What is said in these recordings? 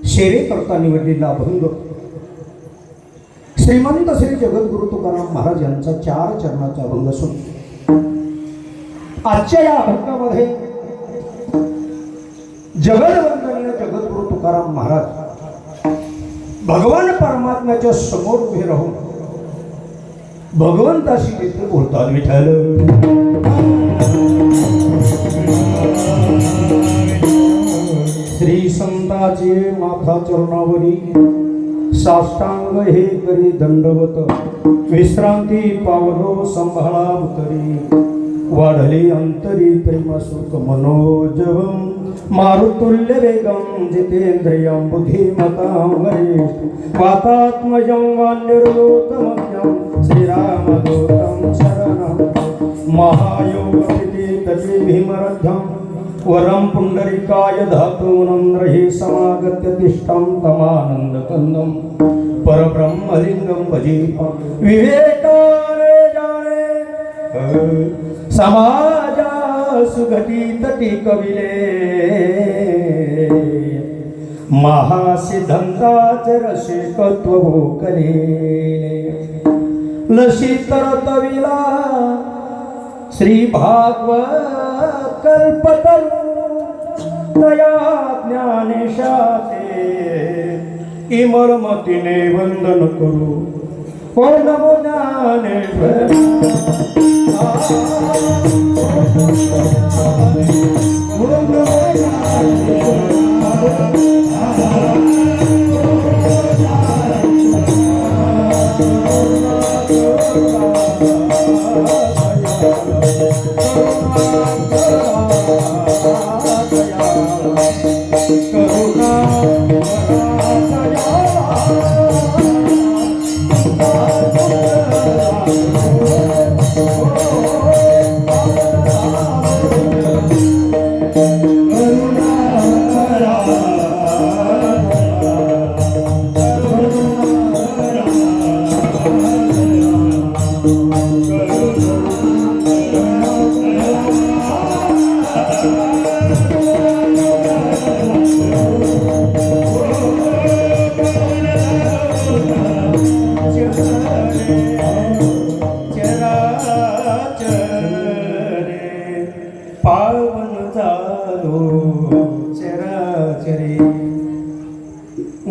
शेरे करता निवडलेला अभंग श्रीमंत श्री जगद्गुरु तुकाराम महाराज यांचा 4 चरणाचा अभंग असून आजच्या या अभंगामध्ये जगदवंदनीय जगद्गुरु तुकाराम महाराज भगवान परमात्म्याच्या समोर उभे राहून भगवंताशी देखील बोलतात. विठ्ठल श्री संताचे माथा चरणावरी साष्टांग हे करी दंडवत विश्रांती पावलो संभाळा उतरी वाढले अंतरी प्रेमसुख मनोजवम मारुतुल्य वेगम जितेंद्रियं बुद्धिमतां वरिष्ठ वातात्मजं वान्यर्लोकमज्ञं श्रीरामदूतं शरणं महायोगपिते तजे भीमरथं वरं पुंडरीकाय धातूनं रहि समागत्य तिष्ठं तमानन्दकन्दं परब्रह्मलिङ्गं भजे विवेकाने जाने समाजा सुघटित टिकविले महासिद्धांताचे रसिकत्व भोकले लसितरतविला श्री भागवत कल्पतरु तया ज्ञानेशाते इमर्मतीने वंदन करू ओ नमो ज्ञानेश्वर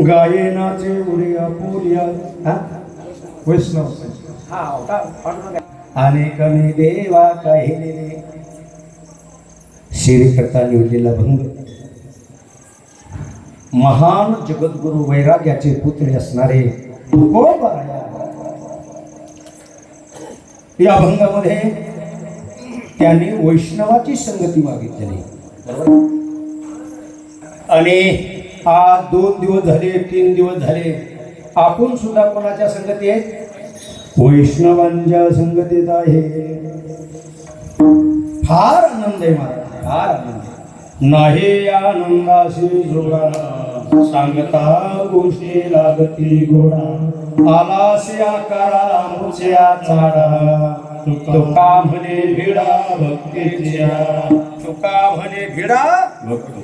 गायनाचे उडिया पुरिया वैष्णव अनेक मी देवा काहिले शेरी करता निवडलेला भंग महान जगद्गुरु वैराग्याचे पुत्र असणारे तुकोबाराया या भंगामध्ये त्यांनी वैष्णवाची संगती मागितली. आणि आज 2 दिवस झाले 3 दिवस झाले आपण सुद्धा कोणाच्या संगती आहेत? वैष्णवांच्या संगतीत आहे. फार आनंद आहे महाराज, फार आनंद नाही आनंदाशी जोडा सांगता गोष्टी लागती गोडा आलासे आकारा मुच्या चाडा तुका म्हणे भिडा भक्तीच्या तुका म्हणे भिडा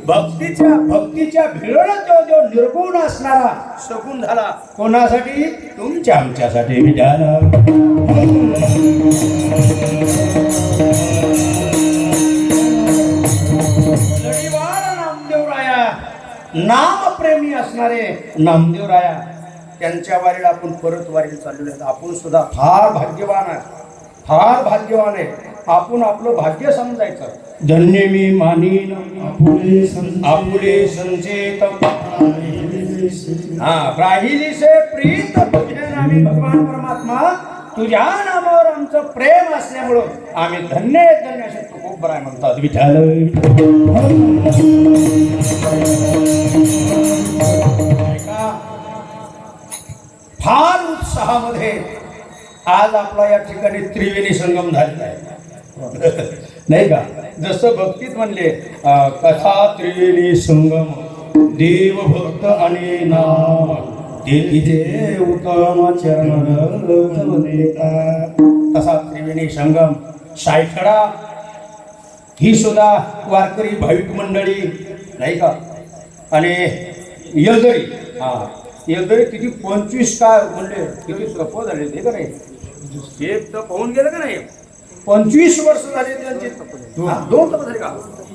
भक्तीच्या भिडण जो निर्गुण असणारा सगुण झाला. कोणासाठी? तुमच्या आमच्यासाठी विचारा. नामदेवराया नामप्रेमी असणारे नामदेवराया त्यांच्या वारीला आपण परत वारीला चाललेलो आहेत. आपण सुद्धा फार भाग्यवान आहे, फार भाग्यवान आहे. आपण आपलं भाग्य समजायचं. धन्य मी मानीन आपुले संचेत राहिली से प्रीत तुझे नामी भगवान परमात्मा तुझ्या नामावर आमचं प्रेम असल्यामुळं आम्ही धन्य धन्य असे तू खूप बरं म्हणतात. विठ्ठल फार उत्साहामध्ये आज आपला या ठिकाणी त्रिवेणी संगम झालेला आहे नाही का? जसं भक्तीत म्हणले कथा त्रिवेणी संगम देव भक्त आणि नाम दिलीजे उत्तम चरण तसा त्रिवेणी संगम सायखडा ही सुद्धा वारकरी भाविक मंडळी नाही का आणि येलदरी, हा येलदरी किती 25 काय म्हणले किती तप झाले ते का नाही, ते तप होऊन गेलं का नाही, 25 वर्ष झाले त्यांचे. 2 तप झाले का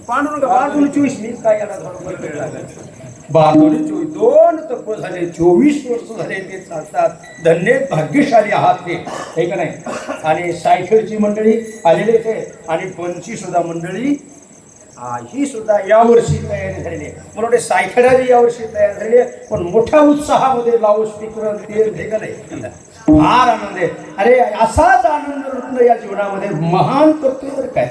पांडुरंग 12-24 मी काय याला 12-24 2 तप झाले, 24 वर्ष झाले ते चालतात. धन्य भाग्यशाली आहात ते, हे का नाही. आणि सायखेडची मंडळी आलेले ते, आणि पंची सुद्धा मंडळी ही सुद्धा यावर्षी तयारी झालेली आहे. मला वाटते सायखेडाची यावर्षी तयार झालेली आहे, पण मोठ्या उत्साहामध्ये लाऊड स्पीकर ते का नाही, फार आनंद आहे. अरे असाच आनंद लुटणं या जीवनामध्ये महान करतो तर काय.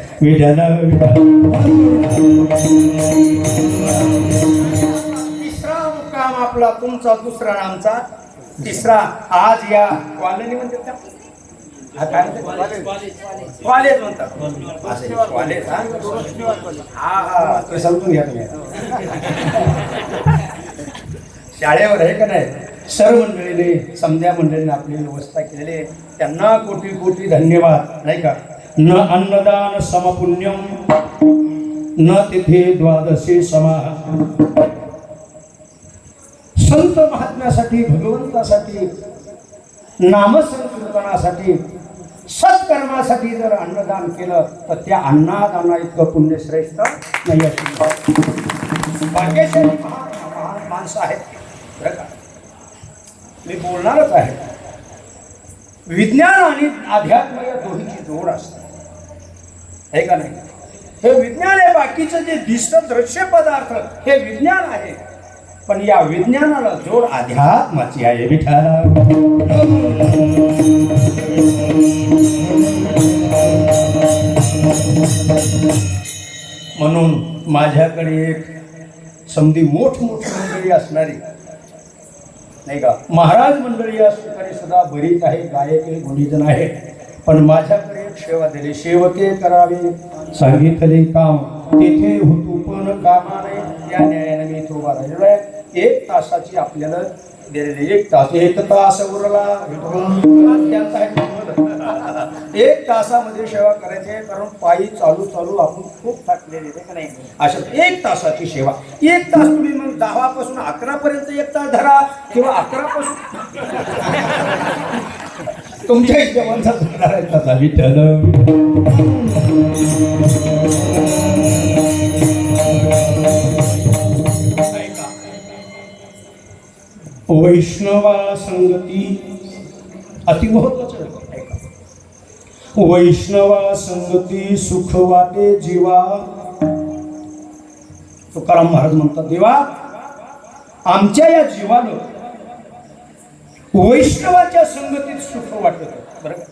तिसरा मुक्काम आपला तुमचा, दुसरा नामचा, तिसरा आज या कॉलनी म्हणते त्या कॉलेज म्हणतात, कॉलेज. हा ते समजून घ्या तुम्ही. शाळेवर आहे का नाही, सर्व मंडळीने समध्या मंडळीने आपली व्यवस्था केलेली आहे, त्यांना कोटी कोटी धन्यवाद, नाही का. न अन्नदान समपुण्यम न तिथे द्वादशी समाह. संत महात्म्यासाठी, भगवंतासाठी, नामसंकीर्तनासाठी, सत्कर्मासाठी जर अन्नदान केलं तर त्या अन्नदाना इतकं पुण्य श्रेष्ठ नाही अशी भाग्यशाली महान माणसं आहेत बरं का. मी बोलणारच आहे. विज्ञान आणि अध्यात्म या दोन्हीची जोड असते, हे का नाही. हे विज्ञान आहे, बाकीचं जे दिसतं दृश्य पदार्थ हे विज्ञान आहे, पण या विज्ञानाला जोड अध्यात्माची आहे. विठाला म्हणून माझ्याकडे एक समधी मोठमोठी मंडळी असणारी, नाही का, महाराज मंडळी असणारी सुद्धा बरीच आहे, गायक आहे, गुणीजन आहे, पण माझ्याकडे एक सेवा दिली. सेवके करावे सांगितले काम, तेथे होतो पण कामा नाही, या न्यायाने मी इथं उभा राहिलेलो आहे. 1 तासाची आपल्याला दिलेली, 1 तास उरला 1 तासामध्ये सेवा करायची आहे, कारण पायी चालू चालू आपण खूप थकलेले आहे का नाही. अशा 1 तासाची सेवा. 1 तास तुम्ही मग 10 पासून 11 पर्यंत 1 तास धरा, किंवा 11 पासून तुमच्या हिशोबाचा धरायचा. विठ्ठल वैष्णवा संगती अति महत्वाचं. वैष्णवा संगती सुख वाटे जीवा. तुकाराम महाराज म्हणतात, देवा आमच्या या जीवानं वैष्णवाच्या संगतीत सुख वाटत बरं का.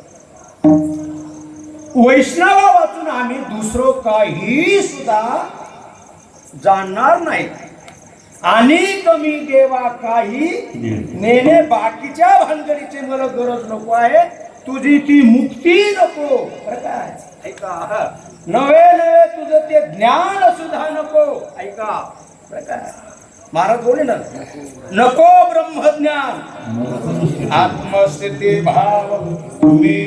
वैष्णवा वाचून आम्ही दुसरं काही सुद्धा जाणणार नाही, आणि कमी देवा काही नेणे. बाकीच्या भानगडीची मला गरज नको आहे, तुझी ती मुक्ती नको बरं काय. ऐका, नवे नवे तुझं ते ज्ञान सुद्धा नको. ऐका बरं काय, महाराज बोले ना, नको ब्रह्मज्ञान आत्मस्थिती भाव तुम्ही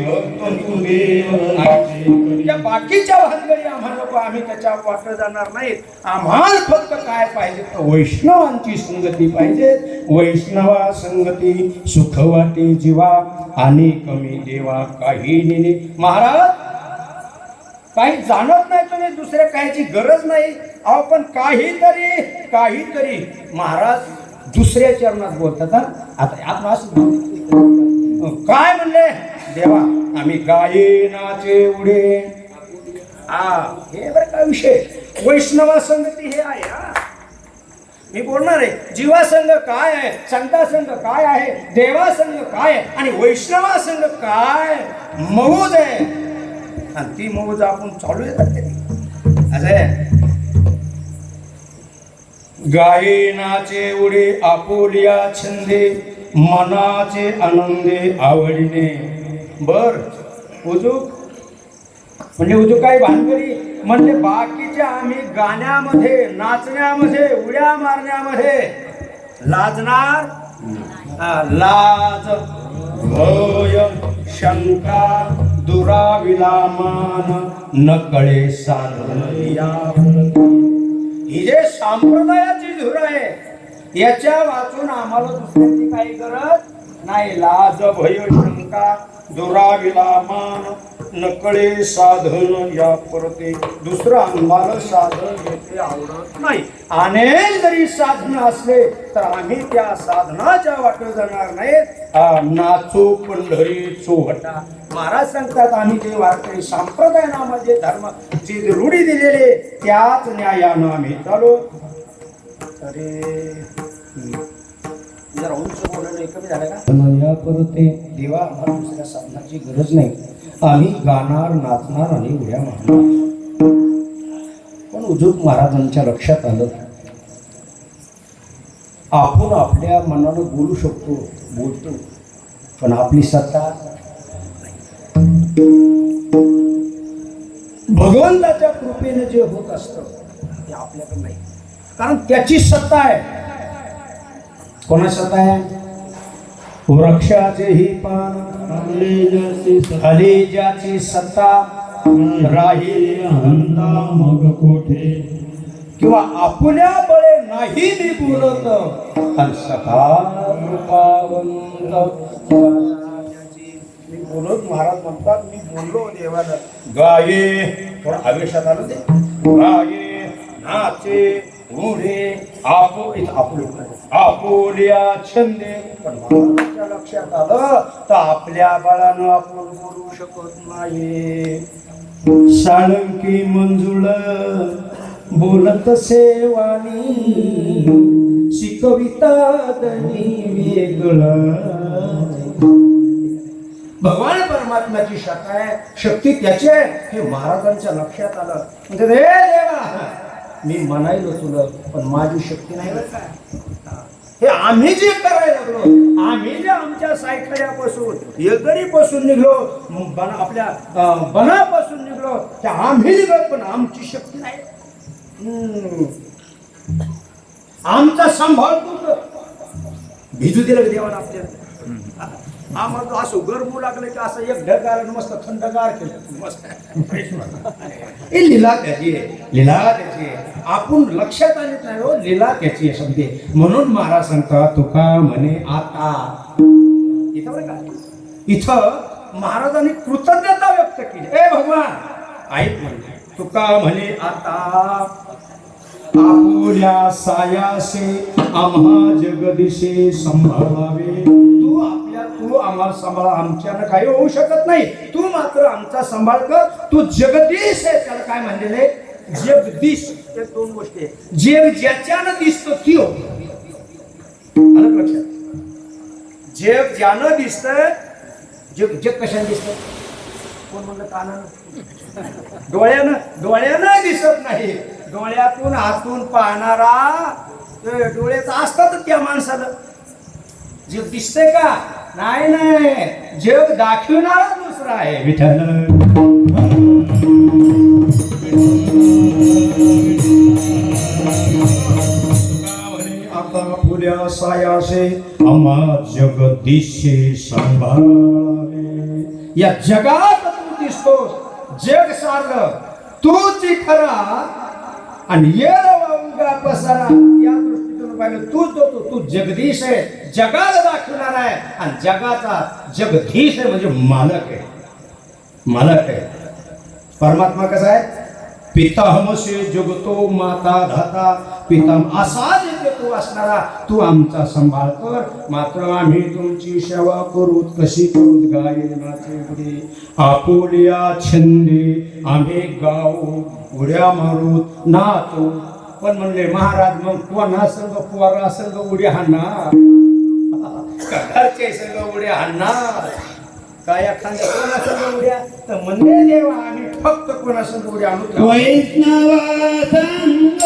त्या बाकीच्या भानगडी आम्हाला नको, आम्ही त्याच्या वाटत जाणार नाहीत. आम्हाला फक्त काय पाहिजे तर वैष्णवांची संगती पाहिजे. वैष्णवा संगती सुख वाटे जीवा, आणि कमी देवा काही नेणे. महाराज काही जाणत नाही तुम्ही, दुसऱ्या काहीची गरज नाही. अहो पण काहीतरी महाराज दुसऱ्या चरणात बोलतात. आता आपण असं काय म्हणले, देवा आम्ही गायनाचे उडे. हे बरं का विषय. वैष्णवा संगती हे आहे. मी बोलणार आहे, जीवा संघ काय आहे, संता संघ काय आहे, देवा संघ काय आहे, आणि वैष्णवा संघ काय मौज आहे. आणि ती मौज आपण चालू येतात असं आहे. गायनाचे उडे आपोलिया छंदे, मनाचे आनंदे आवडीने. बर उजूक म्हणजे उजूक काय भानगडी म्हणजे बाकीच्या आम्ही गाण्यामध्ये, नाचण्यामध्ये, उड्या मारण्यामध्ये लाजणार. लाज भय शंका दुराविलामान न कळे साधन. ही जे संप्रदायाची धूर आहे याच्या वाचून आम्हाला दुसऱ्याची काही गरज नाही. लाज भय शंका दुराविला मान नकळे साधन या परते. दुसरं आम्हाला साधन येते आवडत नाही. अनेक जरी साधन असले तर आम्ही त्या साधनाच्या वाटेवर जाणार नाहीत. नाचो पंढरी चोहटा. महाराज सांगतात आम्ही जे वारकरी संप्रदाय नामाचे धर्म जे रूढी दिलेले त्याच न्यायानं आम्ही चालू. अरे जरा उंच बोलणं कमी झालं का? परते देवा आम्हाला दुसऱ्या साधनाची गरज नाही. आम्ही गाणार नाचणार आणि उड्या मारणार. पण उजूक महाराजांच्या लक्षात आलं आपण आपल्या मनानं बोलू शकतो बोलतो पण आपली सत्ता भगवंताच्या कृपेने जे होत असतं ते आपल्याकडे नाही. कारण त्याची सत्ता आहे. कोणा सत्ता आहे? वृक्षाचे ही पान खाली ज्याची सत्ता राही हंता मग कोठे. किंवा आपल्या बळे नाही मी बोलत आणि सखा कृपावंत. मी बोलत महाराज म्हणतात मी बोललो देवाला गाये थोडं आवेशात आलं ते गाये नाचे उडे आपोल्या छंदे. पण महाराजांच्या लक्षात आलं तर आपल्या बाळानं आपण बोलू शकत नाही. साळंकी मंजुळ बोलत सेवानी शिकविता दनी वेगळं. भगवान परमात्म्याची शाखा आहे शक्ती त्याची आहे हे महाराजांच्या लक्षात आलं. म्हणजे रे देवा मी म्हणायलो तुला पण माझी शक्ती नाही बरं का. हे आम्ही जे करायला लागलो आम्ही जे आमच्या सायकड्यापासून येगरीपासून निघलो आपल्या बनापासून निघलो त्या आम्ही निघत पण आमची शक्ती नाही. आमचा सांभाळ तू भिजू दिलं देवाला आपल्याला. आम्हाला असं गरमू लागलं की असं एक ढगार मस्त थंडगार केलं मस्त. हे लीला त्याची आहे लीला त्याची आहे. आपण लक्षात आले नाही हो लीला त्याची आहे समजे. म्हणून महाराज सांगतात तुका म्हणे आता इथं बरं का इथं महाराजांनी कृतज्ञता व्यक्त केली. ए भगवान ऐक म्हणजे तुका म्हणे आता आपुल्या सायासे आम्हा जगदिशे संभाळावे. तू आम्हाला सांभाळ. आमच्यानं काही होऊ शकत नाही. तू मात्र आमचा सांभाळ कर. तू जगदीश आहे. त्याला काय म्हणलेले जगदीश. ते दोन गोष्टी आहे. जग ज्याच्यानं दिसतो ती हो अलग लक्षात. जग ज्यानं दिसतंय जग जग कशाने दिसत? कोण म्हणलं कानानं डोळ्यानं दिसत नाही. डोळ्यातून हातून पाहणारा डोळ्याचा असतात त्या माणसाला. जग दिसतंय का? नाही नाही जग दाखवणारा दुसरा आहे विठ्ठल. आता पुऱ्या सायासे आम्हा जगदीशे सांभाळावे. या जगात तू दिसतोस. जग सारं तूच खरा आणि उगा पसारा या दृष्टीतून पाहिलं तूच होतो. तू जगदीश आहे. जगाला दाखवणार आहे आणि जगाचा जगदीश आहे म्हणजे मालक आहे. मालक आहे. परमात्मा कसा आहे? पितामसे जगतो माता धाता पिताम असा जे तू असणारा तू आमचा सांभाळ कर. मात्र आम्ही तुमची सेवा करू कशी करू गाये नाचे उडे आपोल्या छंदे आम्ही गाऊ उड्या मारू नाचू. पण म्हणले महाराज मग कोणा संग पोरा संग उड्या हाणणार घरचे संग उड्या हाणणार काय एखाद्या कोणा संग उड्या तर म्हणले देवा आम्ही फक्त कोणा संग उड्या आणू. वैष्णवा संग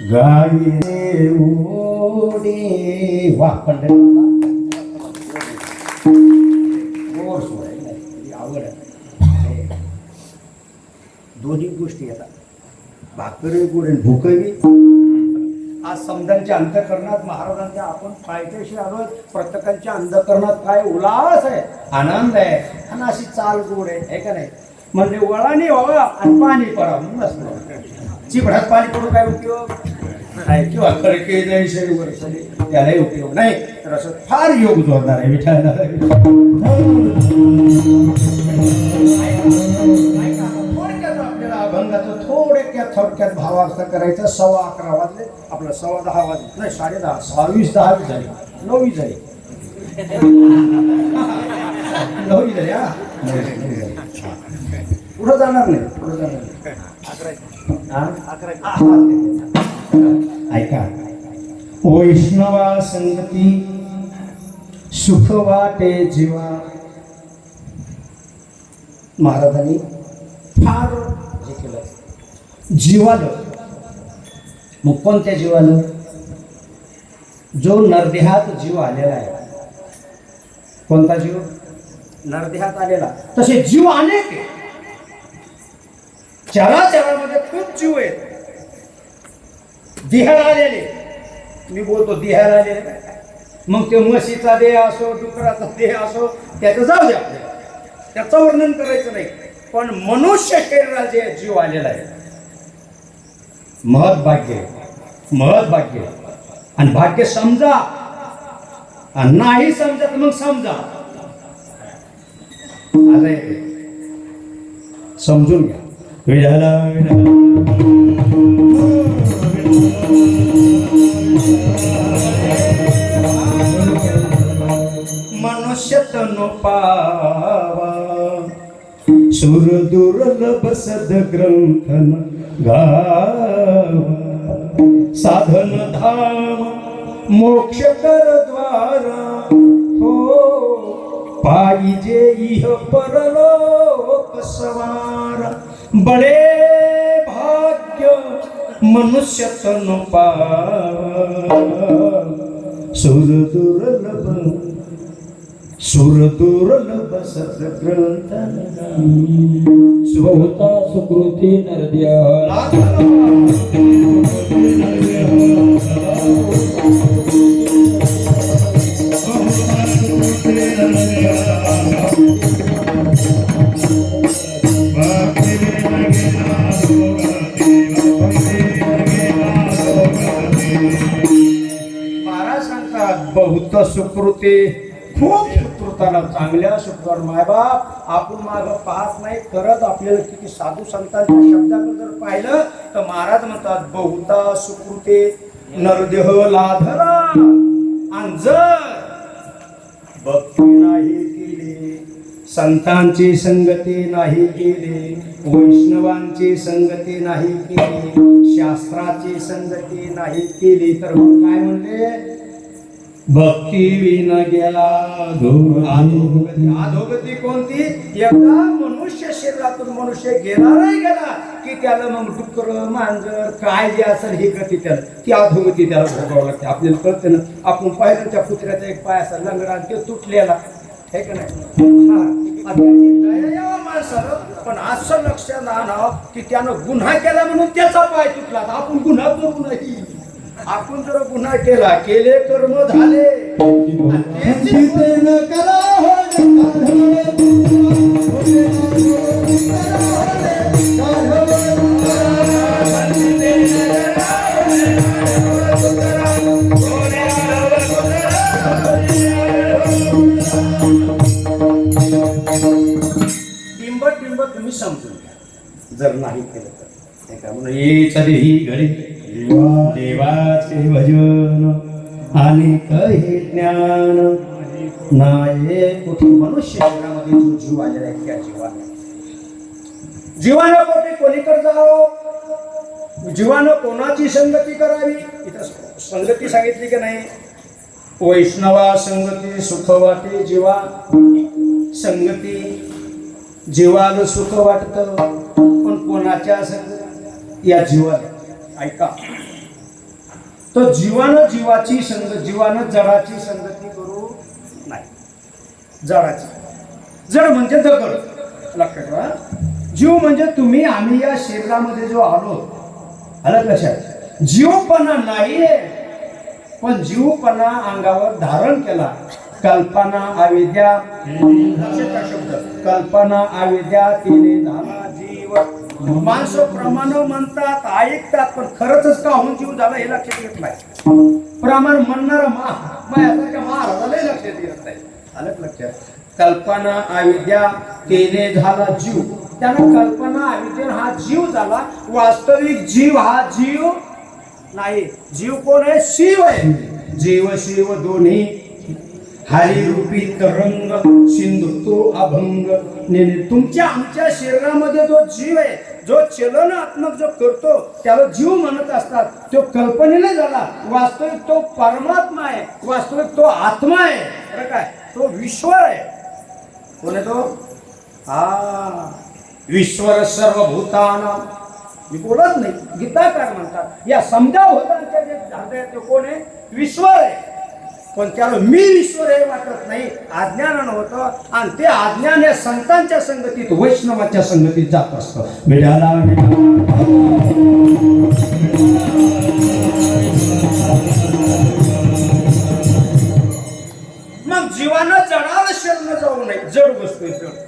गाये ओढे वाह आवड आहे. दोन्ही गोष्टी येतात, भाकरी गोड आणि भूकही. आज समजांच्या अंतःकरणात महाराजांच्या आपण पायथ्याशी आलो. प्रत्येकांच्या अंतःकरणात काय उल्हास आहे, आनंद आहे आणि अशी चाल गोड आहे का नाही. म्हणजे वळाने व्हावा आणि पाणी पडावं नसतं. चिबडात पाणी पडून काय उपयोग नाही, किंवा खडके जैसे त्यालाही उपयोग नाही. तर असं फार योग जोडणार आहे विठाला. आपल्याला अभंगाचं थोडक्यात भावार्थ करायचा. 11:15 वाजले, आपलं 10:15 वाजले नाही, 10:30, 10:20 झाली, 9 झाली, 9 झाली. हा पुढं जाणार नाही, पुढं जाणार नाही. ऐका, वैष्णवा संगती सुख वाटे जीवा. महाराजांनी फार जे केलं जीवालं. मग कोणत्या जीवालं? जो नरदेहात जीव आलेला आहे. कोणता जीव? नरदेहात आलेला. तसे जीव अनेक आहे. चराचरामध्ये खूप जीव आहेत. देहाला आलेले, मी बोलतो देहाला आलेले. मग ते म्हशीचा देह असो, डुकराचा देह असो, त्याचं जाऊ द्या, त्याचं वर्णन करायचं नाही. पण मनुष्य शरीराला जे जीव आलेला आहे, महत्भाग्य, महत्भाग्य. आणि भाग्य समजा, आणि नाही समजत मग समजा. आलंय समजून घ्या. विढाला मनुष्य तनु पावा सुर दुर्लभ सद ग्रंथन गावा. साधन धाम मोक्ष कर द्वार हो पाहिजे इह परलोक सवार. बडे भाग्य मनुष्य तनु पावा सुर दुर्लभ सद्ग्रंथ बहुता सुकृती नरद्या. महाराज सांगतात बहुत सुकृती, खूप सुकृताला, चांगल्या सुकृतावर. मायबाप आपण मागं पाहत नाही करत. आपल्याला किती साधू संतांच्या शब्दाकडे जर पाहिलं तर महाराज म्हणतात बहुता सुकृती नरदेह लाधरा. आणि जर भक्ती नाही केली, संतांची संगती नाही केली, वैष्णवांची संगती नाही केली, शास्त्राची संगती नाही केली, तर मग काय म्हणले? भक्ती विन गेला अधोगती. अधोगती कोणती? एकदा मनुष्य शरीरातून मनुष्य गेला नाही गेला की त्याला मग डुक्कर मांजर काय जे असेल ही गती त्याला, ती अधोगती त्याला भोगावं लागते. आपल्याला कळते ना. आपण पाहिलं त्या कुत्र्याचा एक पाय असा लंगडा ते तुटलेला, हे का नाही. त्याची दया यावं माणसाला. पण असं लक्षात आणावं की त्यानं गुन्हा केला म्हणून त्याचा पाय तुटला. आपण गुन्हा करू नाही. आपण जर गुन्हा केले कर्म झाले आणि त्याची टिंब तुम्ही समजून घ्या. जर नाही केलं तर एका म्हणून येच ही घडी देवाचे भजन आणि काही ज्ञान नाही कुठे. मनुष्य जीवनामध्ये जो जीव आलेला आहे त्या जीवानं कोठे कोणीकडे जावं, जीवानं कोणाची संगती करावी. इथं संगती सांगितली की नाही. वैष्णवा संगती सुख वाटे जीवा. संगती जीवाला सुख वाटतं पण कोणाच्या संगती या जीवाला. ऐका, तो जीवानं जीवाची जीवानं जडाची संगती करू नाही. जड म्हणजे दगड. लक्षात ठेवा. जीव म्हणजे तुम्ही आम्ही या शरीरामध्ये जो आलो आलं लक्षात. जीवपणा नाहीये पण जीवपणा अंगावर धारण केला. कल्पना अविद्या शब्द कल्पना अविद्या तिने झाला जीव. माणसं प्रमाण म्हणतात ऐकतात पण खरंच का होऊन जीव झाला हे लक्षात येत नाही. प्रमाण म्हणणारा महाराजाला लक्षात येत नाही. आलं लक्षात. कल्पना अविद्या तिने झाला जीव. त्यानं कल्पना अविद्या हा जीव झाला. वास्तविक जीव हा जीव नाही. जीव कोण आहे? शिव आहे. जीव शिव दोन्ही हरिरूपी तरंग सिंधुतो अभंग. तुमच्या आमच्या शरीरामध्ये जो जीव आहे, जो चलनात्मक जो करतो त्याला जीव म्हणत असतात. तो कल्पनेने झाला. वास्तविक तो परमात्मा आहे. वास्तविक तो आत्मा आहे. बरं काय? तो ईश्वर आहे. कोण आहे तो? हा ईश्वर सर्वभूतानां. मी बोलत नाही, गीताकार म्हणतात या समजा भूतांच्या जे झाले ते कोण आहे? ईश्वर आहे. पण त्याला मी ईश्वर हे वाटत नाही. अज्ञानानं होतं आणि ते अज्ञान या संतांच्या संगतीत वैष्णवाच्या संगतीत जात असतं. मग जीवानं जडाला शरण जाऊ नये. जड वस्तू आहे जड.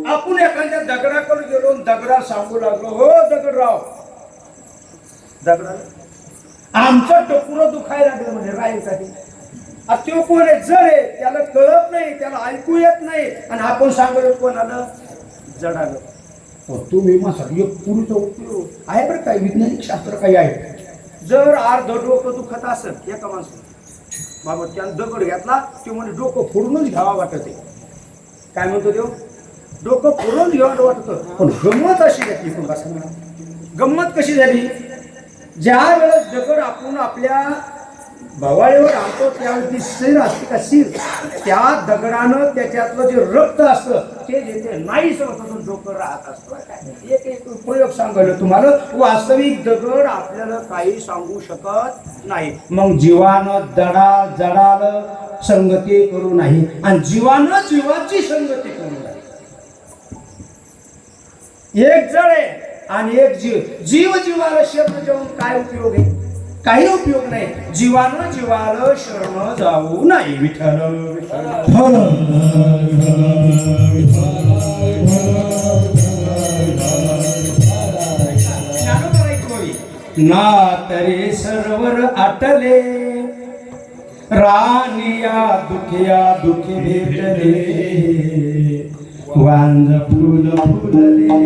आपण एखाद्या दगडाकडे गेलो दगडा सांगू लागलो, हो दगडराव, दगडाला आमचं टोकुरं दुखायला लागलं म्हणजे राहीसाठी. तो कोण आहे? जड आहे. त्याला कळत नाही, त्याला ऐकू येत नाही. आणि आपण सांगलो कोण आलं? जड आलं. तुम्ही माझ्यासाठी एक पुरीचा उपयोग आहे बरं. काही वैज्ञानिक शास्त्र काही आहे. जर अर्ध डोकं दुखत असेल एका माणसाला, बाबा त्यानं दगड घेतला ते म्हणजे डोकं फोडूनच घ्यावा वाटत. काय म्हणतो देव? डोकं फोडून घ्यावं वाटतं. पण गंमत अशी घेतली. पण बसा, गंमत कशी झाली? ज्या वेळेस दगड आपण आपल्या भवाळीवर आणतो त्यावेळी शिर असते का शिर, त्या दगडानं त्याच्यातलं जे रक्त असतं ते जेथे नाहीच होतं डोकं राहत असतं. एक उपयोग सांगायला तुम्हाला. वास्तविक दगड आपल्याला काही सांगू शकत नाही. मग जीवानं जडाला संगती करू नाही आणि जीवानं जीवाची संगती करू नाही. एक जड आहे आणि एक जीव. जीव जीवाला शरण जाऊन काय उपयोग आहे? काही उपयोग नाही. जीवानं जीवाला शरण जाऊ नाही. विठ्ठल ना तरी सरोवर आटले रानिया दुखिया दुखी भेटले वांज फुल फुलले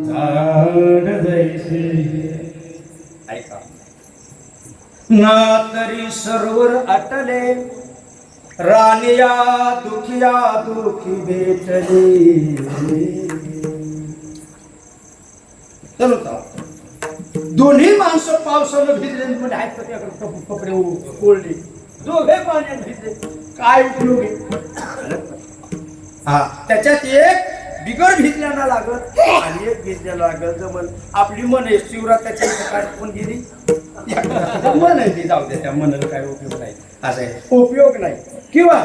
झाड जैसे. ऐका. ना तरी सरोवर आटले रानिया दुखिया दुखी भेटले. चलो दोन्ही माणसं पावसानं भिजले म्हणजे आहेत का त्याकडे कपडे ओढले. दोघे पाण्यात भिजले. काय उपयोग आहे? हा त्याच्यात एक बिगर भिजल्याला लागत आणि एक भिजल्याला लागत. जमल आपली मन आहे शिवरात्राच्या काय कोण गेली मन आहे ती. जाऊ दे त्या मनाला काय उपयोग नाही. असं आहे उपयोग नाही. किंवा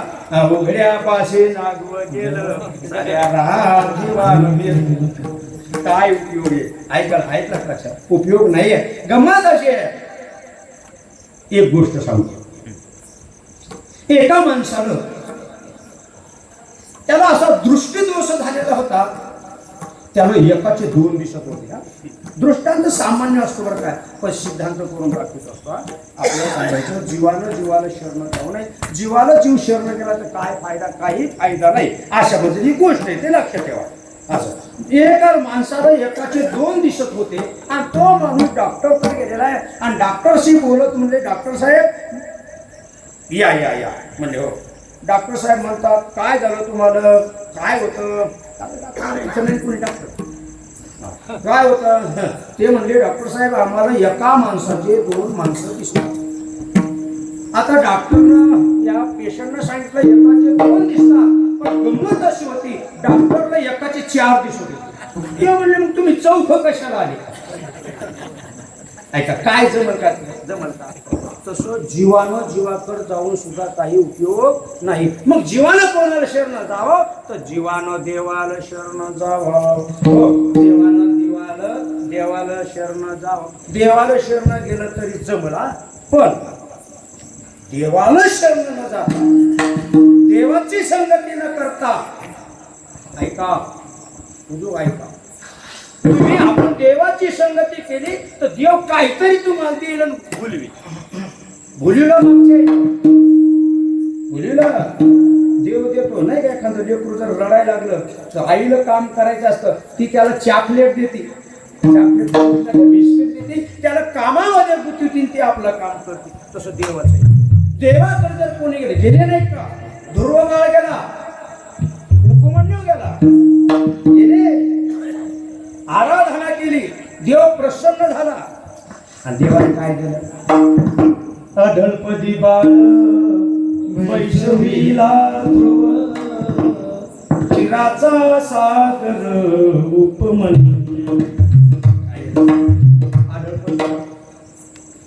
उघड्यापाशी नागव गेलं साऱ्या रात जीवानं गेलं. काय उपयोग आहे? ऐकलं लक्षात उपयोग नाहीये. गंमत अशी आहे, एक गोष्ट सांगतो. एका माणसानं त्याला असा दृष्टीदोष झालेला होता. त्याला एकाचे दोन दिसत होते. हा दृष्टांत सामान्य असतो बरं काय, पण सिद्धांत करून दाखवत असतो. आपल्याला सांगायचं जीवाला शरण जाऊ नये. जीवाला जीव शरण केला तर काय फायदा? काही फायदा नाही. अशा बद्दल ही गोष्ट आहे, ते लक्षात ठेवा. असं एका माणसाला एकाचे दोन दिसत होते आणि तो माणूस डॉक्टरकडे गेलेला आहे आणि डॉक्टरशी बोलत म्हणले, डॉक्टर साहेब या या या म्हणले. हो. डॉक्टर साहेब म्हणतात, काय झालं तुम्हाला? काय होतं? काय होतं? ते म्हणले, डॉक्टर साहेब आम्हाला एका माणसाचे दोन माणसं दिसतात. आता डॉक्टरनं या पेशंटनं सांगितलं एकाचे दोन दिसतात, पण गंमत अशी होती डॉक्टरला एकाचे चार दिसत होते. ते म्हणले, मग तुम्ही चौथं कशाला आले? ऐका, काय जमल का? तसं जीवानं जीवाकडे जाऊन सुद्धा काही उपयोग नाही. मग जीवानं कोणाला शरण जावं? तर जीवानं देवाला शरण जावं. देवाला शरण जावं. देवाला शरण गेलं तरी जमला, पण देवाला शरण न जाता देवाची संगती न करता, ऐका तुम्ही आपण देवाची संगती केली तर देव काहीतरी तुम्हाला देईल. भुलीला देव देतो नाही का. एखादं लेकरू जर रडायला लागलं तर आईला काम करायचं असतं, ती त्याला चॉकलेट देते, बिस्किट देते, त्याला कामामध्ये गुंतवते, ती आपलं काम करते. तसं देवाचं आहे. देवाकडे जर कोणी गेले नाही का? ध्रुवकाळ गेला, उपमन्यू गेला, गेले, आराधना केली, देव प्रसन्न झाला. आणि देवाने काय केलं? अढळपदी बाळ वैष्णवीला ध्रुव, चिराचा सागर उपमन्यू.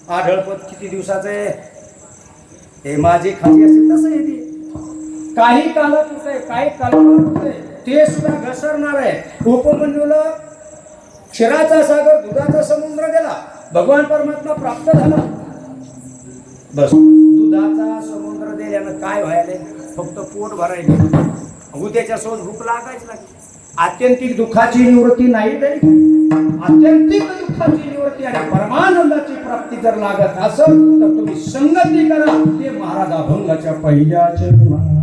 आढळपद किती दिवसाचं आहे? हे माझी खाती असेल तसं आहे. ते काही कालात आहे, काही कालात आहे, ते सुद्धा घसरणार आहे. उपमन्यूला क्षीराचा सागर, दुधाचा समुद्र गेला, भगवान परमात्मा प्राप्त झाला. बस, दुधाचा समुद्र दिल्यानं काय व्हायला? फक्त पोट भरायले. उद्याच्या सोबत भूक लागायच लागली. आत्यंतिक दुःखाची निवृत्ती नाही तरी आत्यंतिक दुःखाची निवृत्ती आणि परमानंदाची प्राप्ती जर लागत असेल तर तुम्ही संगती करा. ते महाराज अभंगाच्या पहिल्या चरणात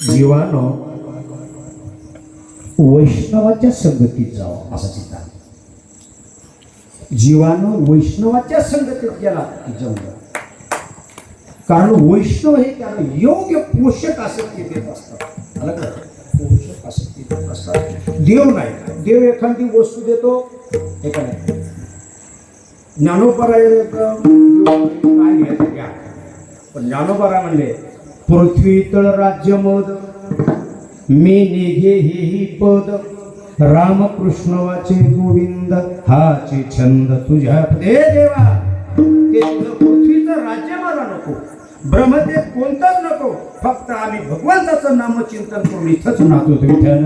जीवानो वैष्णवाच्या संगतीत जावं असं चिंता. जीवानं वैष्णवाच्या संगतीत गेला की जमलं. कारण वैष्णव हे त्याला योग्य पोषक आसक्ती देत असतात. पोषक आसक्ती देत असतात. देव नाही, देव एखादी वस्तू देतो एखाद्या ज्ञानोबरा काय घ्यायचं घ्या. पण ज्ञानोबरा म्हणले पृथ्वी तळ राज्य मद मी निघे हेही पद रामकृष्ण वाचे गोविंद हाचे छंद तुझ्या दे देवा. ते तुझं पृथ्वीचं राज्य मला नको, ब्रह्मदेव कोणतंच नको, फक्त आम्ही भगवंताचं नामचिंतन करून इथंच नातो. विठ्ठल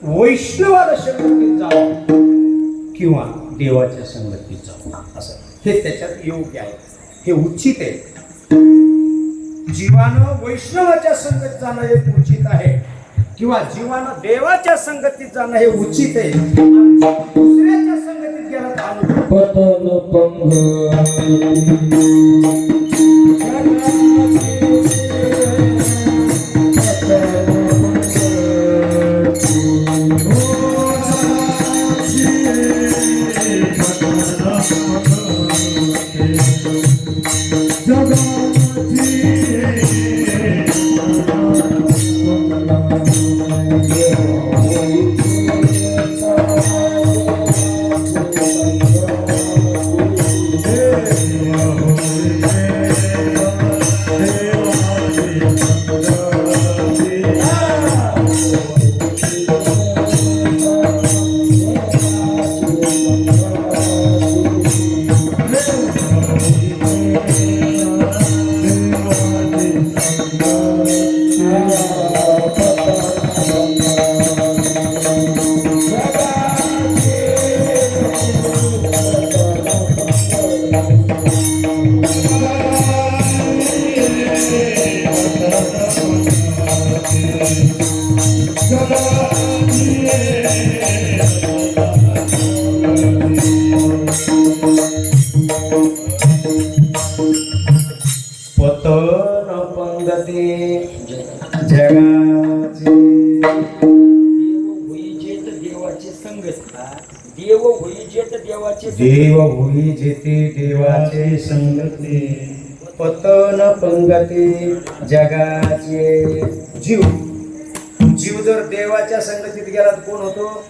वैष्णवाला संगतीत जावं किंवा देवाच्या संगतीत जावं, असं हे त्याच्यात योग्य आहे, हे उचित आहे. जीवानं वैष्णवाच्या संगतीत जाणं हे उचित आहे किंवा जीवानं देवाच्या संगतीत जाणं हे उचित आहे. दुसऱ्याच्या संगतीत गेला तर अनुभव पतन पंगती जगाची देवाची संगत देव होई जेत देवाची देव होई जेते देवाचे संगती. पतन पंगती जगाचे जीव जीव जर देवाच्या संगतीत गेला तर कोण होतो?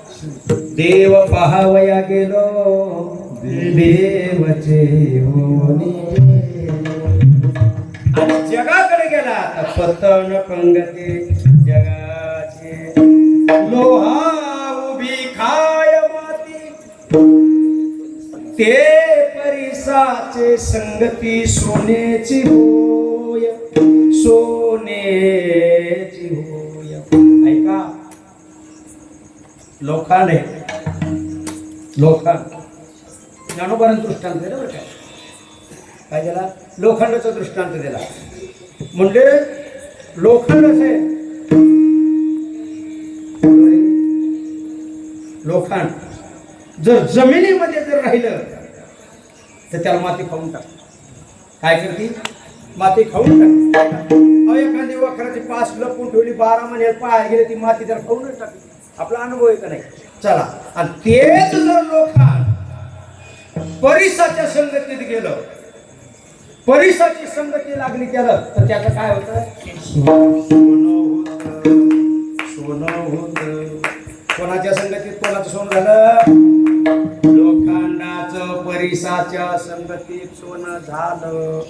देव पाहावया गेलो देवचे होनी. आणि जगाकडे गेला तर पतन पंगती जगाचे. लोहा उभी खाय माती ते परिसाचे संगती सोनेची होय सोनेची होय. ऐका लोकांनी ज्ञानोबानं दृष्टांत दिलं बरं काय त्याला लोखंडाचा दृष्टांत दिला. म्हणजे लोखंड असे लोखंड जर जमिनीमध्ये जर राहिलं तर त्याला माती खाऊन टाक. काय करते? माती खाऊन टाक. एखादी वखराची पास लपून ठेवली 12 महिने पाय गेले ती माती त्याला खाऊनच टाकली. आपला अनुभव आहे का नाही? चला, आणि तेच जर लोखंड परिसाच्या संगतीत गेलं परिसाची संगती लागली केलं तर त्याचं काय होतं? सोनं होतं. कोणाच्या संगतीत कोणाचं सोनं झालं? लोखंडाचं परिसाच्या संगतीत सोनं झालं.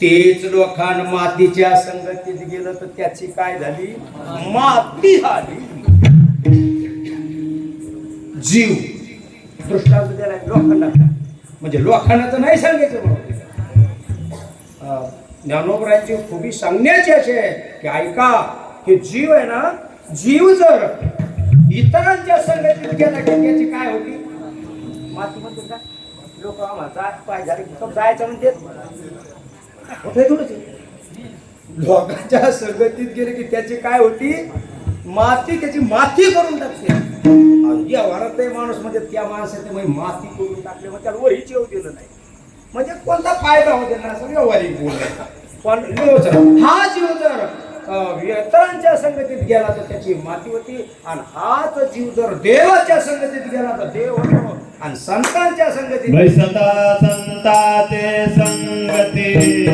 तेच लोखंड मातीच्या संगतीत गेलं तर त्याची काय झाली? माती झाली. जीव दृष्टांत दिला लोखंडाचा, म्हणजे लोखंडाचं नाही सांगायचं म्हणून ज्ञानोबरायांची खूबी सांगण्याची अशी आहे की ऐका की जीव आहे ना, जीव जर इतरांच्या संगतीत गेला की त्याची काय होती? माती म्हणते का लोक आम्हाला पाय झाले जायचं म्हणते होते थोडंच. लोकांच्या संगतीत गेले की त्याची काय होती? माती. त्याची माती करून टाकते. या वरात माणूस म्हणजे त्या माणसाने माती करून टाकले मग त्याला वहीच येऊ दिलं नाही. म्हणजे कोणता फायदा होते ना असं व्यवहारिक बोलणं. पण हा जीव जर इतरांच्या संगतीत गेला तर त्याची माती होती, आणि हाच जीव जर देवाच्या संगतीत गेला तर देव होतो. आणि संतांच्या संगतीत वैसता संता ते संगती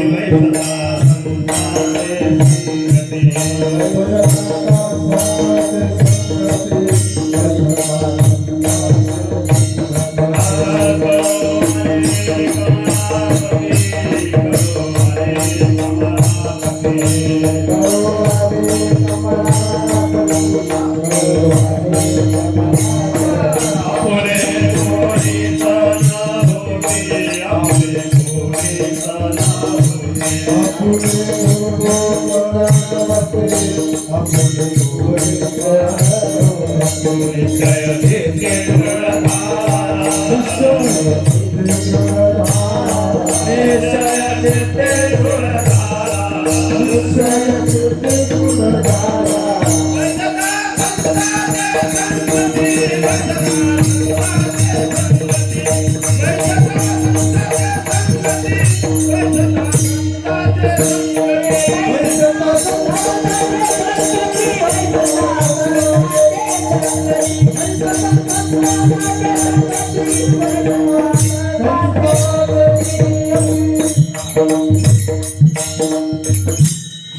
वैसता संता ते संगती निश्चय देते गुणधारा निश्चय देते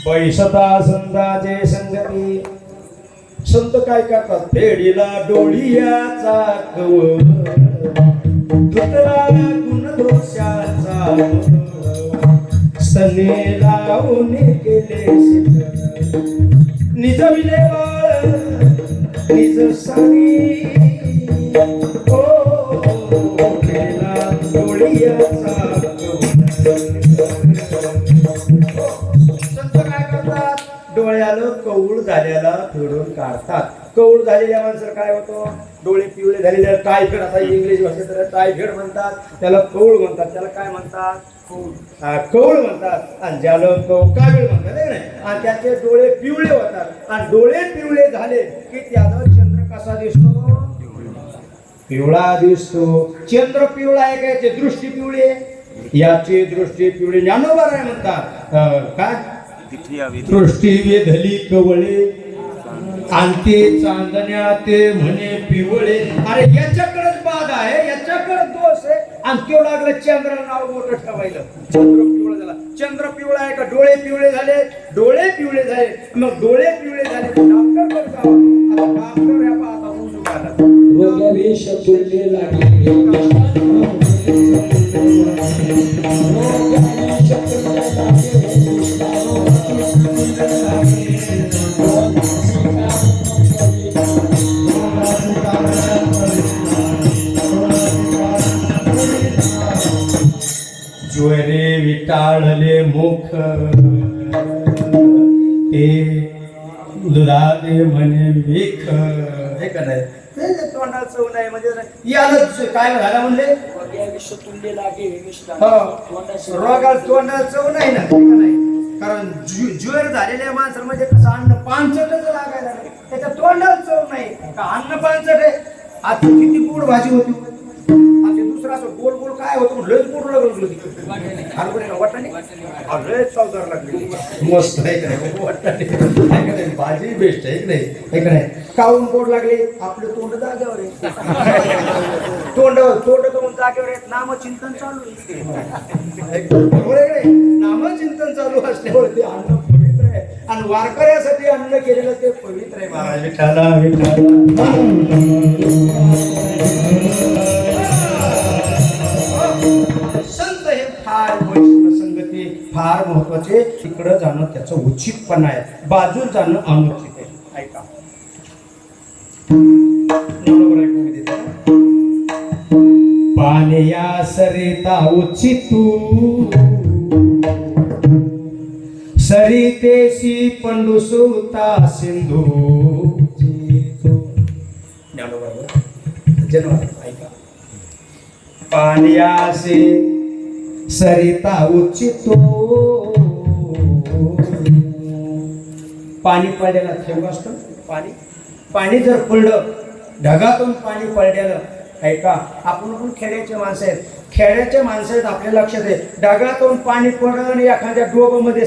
पैसता संताचे संगती. संत काय करतात? फेडीला डोळियाचा कवर, धुतला गुणदोषाचा सने लावून केले सिद्ध. निज विले बाळ निज सानी ओ फेडीला डोळियाचा डोळ्याला कौळ झालेला फेडून काढतात. कौळ झालेल्या माणसाला काय होतो? डोळे पिवळे झालेल्या टायफॉइड, आता इंग्लिश भाषेत त्याला टायफॉइड म्हणतात, त्याला कौळ म्हणतात. त्याला काय म्हणतात? कौळ म्हणतात. आणि ज्याला कावीळ म्हणतात नाही. आणि त्याचे डोळे पिवळे होतात. आणि डोळे पिवळे झाले की त्याला चंद्र कसा दिसतो? पिवळा दिसतो. चंद्र पिवळा आहे का? याची दृष्टी पिवळी आहे, याची दृष्टी पिवळी. ज्ञानोबा राय म्हणतात काय? दृष्टी वेधली कवळे आणते चांदण्या ते म्हणे पिवळे. अरे याच्याकडेच बाद आहे, याच्याकडे दोष आहे. आणि तो लागलं चंद्र नाव मोठं ठेवायला. चंद्र पिवळा झाला. चंद्र पिवळा आहे का? डोळे पिवळे झाले. डोळे पिवळे झाले. मग डोळे पिवळे झाले डॉक्टर कडे जावा. आता डॉक्टर या आता उजू आला रोग्यावेश तुल्य लागे ज्वरे विटाळले मुख ते दुधादे म्हणे विख. हे का नाही? तोंडाला चव नाही म्हणजे याला काय झालं म्हणले? रोग्यावेश तुल्य लागे रोगाला तोंडाला चव नाही ना. हे का नाही? कारण ज्वर झालेल्या माणसाला म्हणजे कसं अन्न पानचटच लागायला लागलं. त्याच्या तोंडाला चव नाही का? अन्न पानचट आहे. आता किती गोड भाजी होती. आणि दुसरा असं गोल गोल काय होतं? लयच गोड लागलं. वाटाणे लय चवदार लागली. मस्त आहे का नाही? वाटाणे भाजी बेस्ट आहे नाही. हे का नाही? काहून गोड लागले? आपलं तोंड जागेवर आहे. तोंड करून जागेवर आहे. नामचिंतन चालू आहे. बरोबर आहे का नाही? नामचिंतन चालू असल्यावर ते अन्न पवित्र आहे. आणि वारकऱ्यासाठी अन्न केलेलं ते पवित्र आहे. महाराज विठाला संत हे फार वैष्णव संगती फार महत्वाचे. तिकडं जाणं त्याचं उचितपणा आहे, बाजूला जाणं अनुचित आहे. ऐका पाण्या सरिता उचितू सरितेशी पंडुसुता सिंधू. ऐका पाण्यासे सरिता उचितो. पाणी पडलेला थेंब असतं. पाणी जर पडलं, ढगातून पाणी पडलेलं. ऐका आपण पण खेड्याचे माणसं आहेत. खेड्याचे माणसं आहेत. आपल्या लक्षात आहे ढगातून पाणी पडलं आणि एखाद्या डोबमध्ये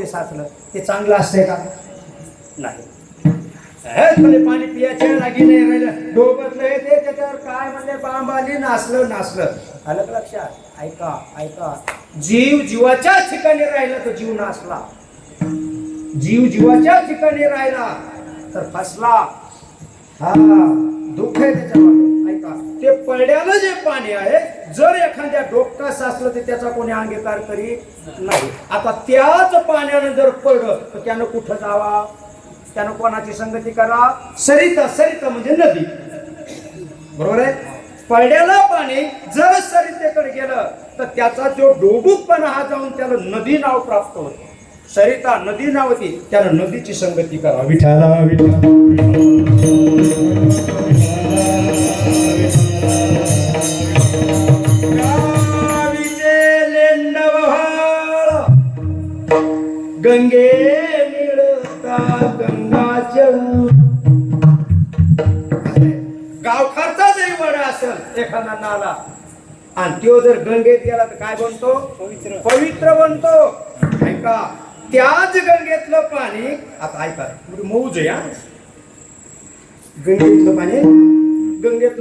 साचलं ते चांगलं असतंय का? नाही. पाणी पियाच्या लागी नाही राहिलं. डोबतलं हे ते त्याच्यावर काय म्हणले बांबाली नाचलं. आलं का लक्षात? ऐका जीव जीवाच्या ठिकाणी राहिला तर जीव नाचला. जीव जीवाच्या ठिकाणी राहिला तर फसला. हा दुःख आहे त्याच्यामध्ये. ऐका ते पडल्याला जे पाणी आहे जर एखाद्या डोक्यात साचलं तर त्याचा कोणी अंगीकार करीत नाही. आता त्याच पाण्यानं जर पडलं तर त्यानं कुठं जावा? त्यानं कोणाची संगती करा? सरिता म्हणजे नदी. बरोबर आहे? पडलेलं पाणी जर सरितेकडे गेलं तर त्याचा जो डोबूकपणा हा जाऊन त्याला नदी नाव प्राप्त होते. सरिता नदी नावती, त्यानं नदीची संगती करा. विठाला विठाला गंगे मिळता गंगाजळ. गावखाचा जरी वडा असेल एखादा नाला आणि तो जर गंगेत गेला तर काय बनतो? पवित्र बनतो. ऐका, त्याच गंगेतलं पाणी, आता ऐका मौज आहे हा. गंगेतलं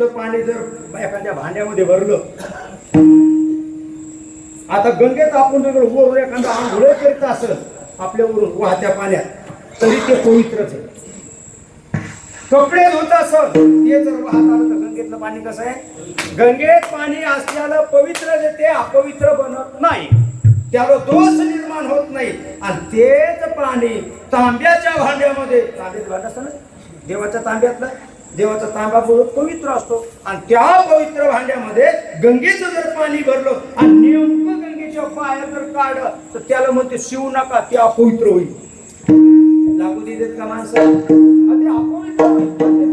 पाणी जर एखाद्या भांड्यामध्ये भरलं, आता गंगेत आपण जर वरून एखादा आंघोळ करीत असेल आपल्यावरून वाहत्या पाण्यात, तरी ते पवित्रच आहे. कपडे धुत असेल ते जर वाहत आलं तर गंगेतलं पाणी कसं आहे? गंगेत पाणी असल्याला पवित्र ते अपवित्र बनत नाही, त्याला दोष निर्माण होत नाही. आणि तेच पाणी तांब्याच्या भांड्यामध्ये, तांब्याचं भांड असतं ना देवाच्या तांब्यातलं, देवाचा तांबा पवित्र असतो, आणि त्या पवित्र भांड्यामध्ये गंगेचं जर पाणी भरलं आणि नेमकं गंगेच्या पाया जर काढलं तर त्याला म्हणते शिव नका, ते अपवित्र होईल. लागू देत का माणसं? ते अपवित्र होईल.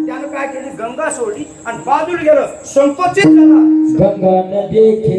त्यानं काय केली? गंगा सोडली आणि बाजूला गेलं, संकोचित झाला. गंगा न देखे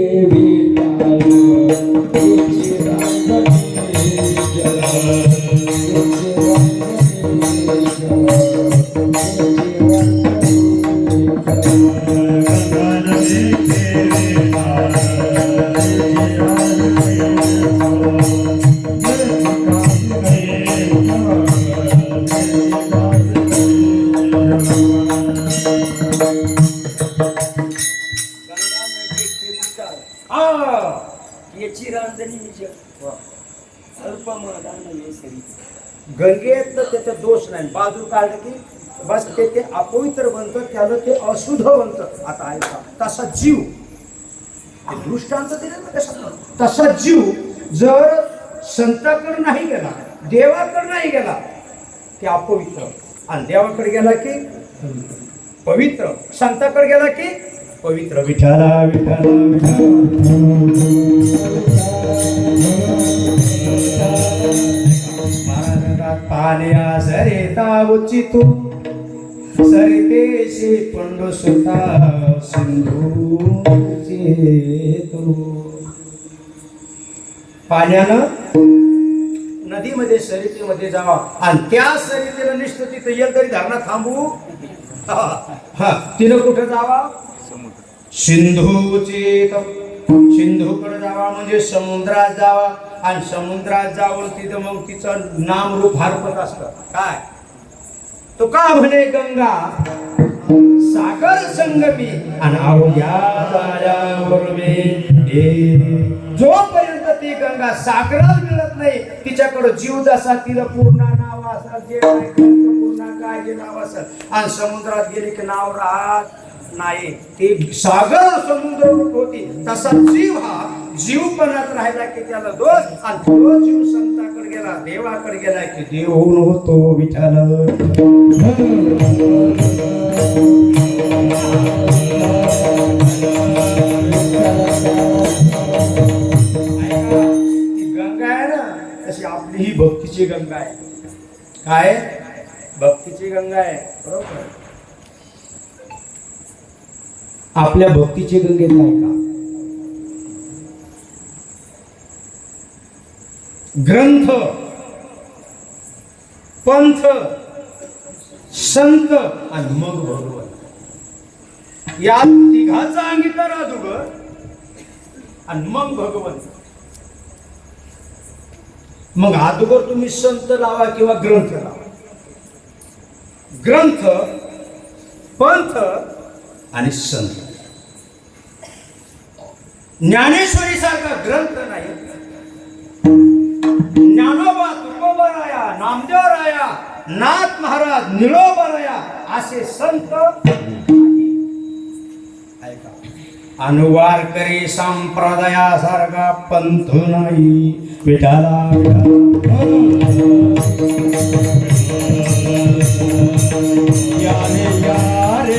याची राजधानी गंगेत त्याचा दोष नाही, बाजू काढलं की बस ते अपवित्र बनतं, त्याला ते अशुद्ध बनतं. आता ऐका, तसा जीव दृष्टांत दिलं ना कशा, तसा जीव जर संताकडे नाही गेला, देवाकडे नाही गेला की अपवित्र, आणि देवाकडे गेला की पवित्र, संताकडे गेला की पवित्र. विठाला विठाला पाण्या सरिता उचितू सरितेशी पंडू सुता सिंधू चेतू. पाण्यानं नदीमध्ये सरितेमध्ये जावा आणि त्या सरितेला निष्ठ तिथं येईल तरी धरणात थांबू. तिनं कुठं जावा? सिंधूचे, सिंधूकडे जावा म्हणजे समुद्रात जावा, आणि समुद्रात जाऊन तिथं मग तिचं नाम रूप हरपत असतं. काय तो का म्हणे? गंगा सागर संगमी आणि जोपर्यंत ती गंगा सागराला मिळत नाही, तिच्याकडे जीव जसा तिला पूर्ण नाव असेल, जे पूर्ण काय जे नाव असेल, आणि समुद्रात गेले की नाव राहत नाही. ते सागर समुद्र होती, तसा जीव हा जीवपणात राहिला की त्याला दोष, आणि तो जीव संताकडे गेला, देवाकडे गेला की देव होऊन होतो. विठाल गंगा आहे ना, तशी आपली ही भक्तीची गंगा आहे. काय? भक्तीची गंगा आहे. बरोबर. आपल्या भक्तीची गंगेत आहे का? ग्रंथ, पंथ, संत आणि मग भगवंत, या तिघाचा अंगीकार अगोदर आणि मग भगवंत. मग अगोदर तुम्ही संत लावा किंवा ग्रंथ लावा. ग्रंथ, पंथ आणि संत. ज्ञानेश्वरी सारखा ग्रंथ नाही. ज्ञानोबा, तुकोबाराया, नामदेवराया, नाथ महाराज, निळोबाराया असे संत अनुवार करी संप्रदायासारखा पंथ नाही. विठाला यारे यारे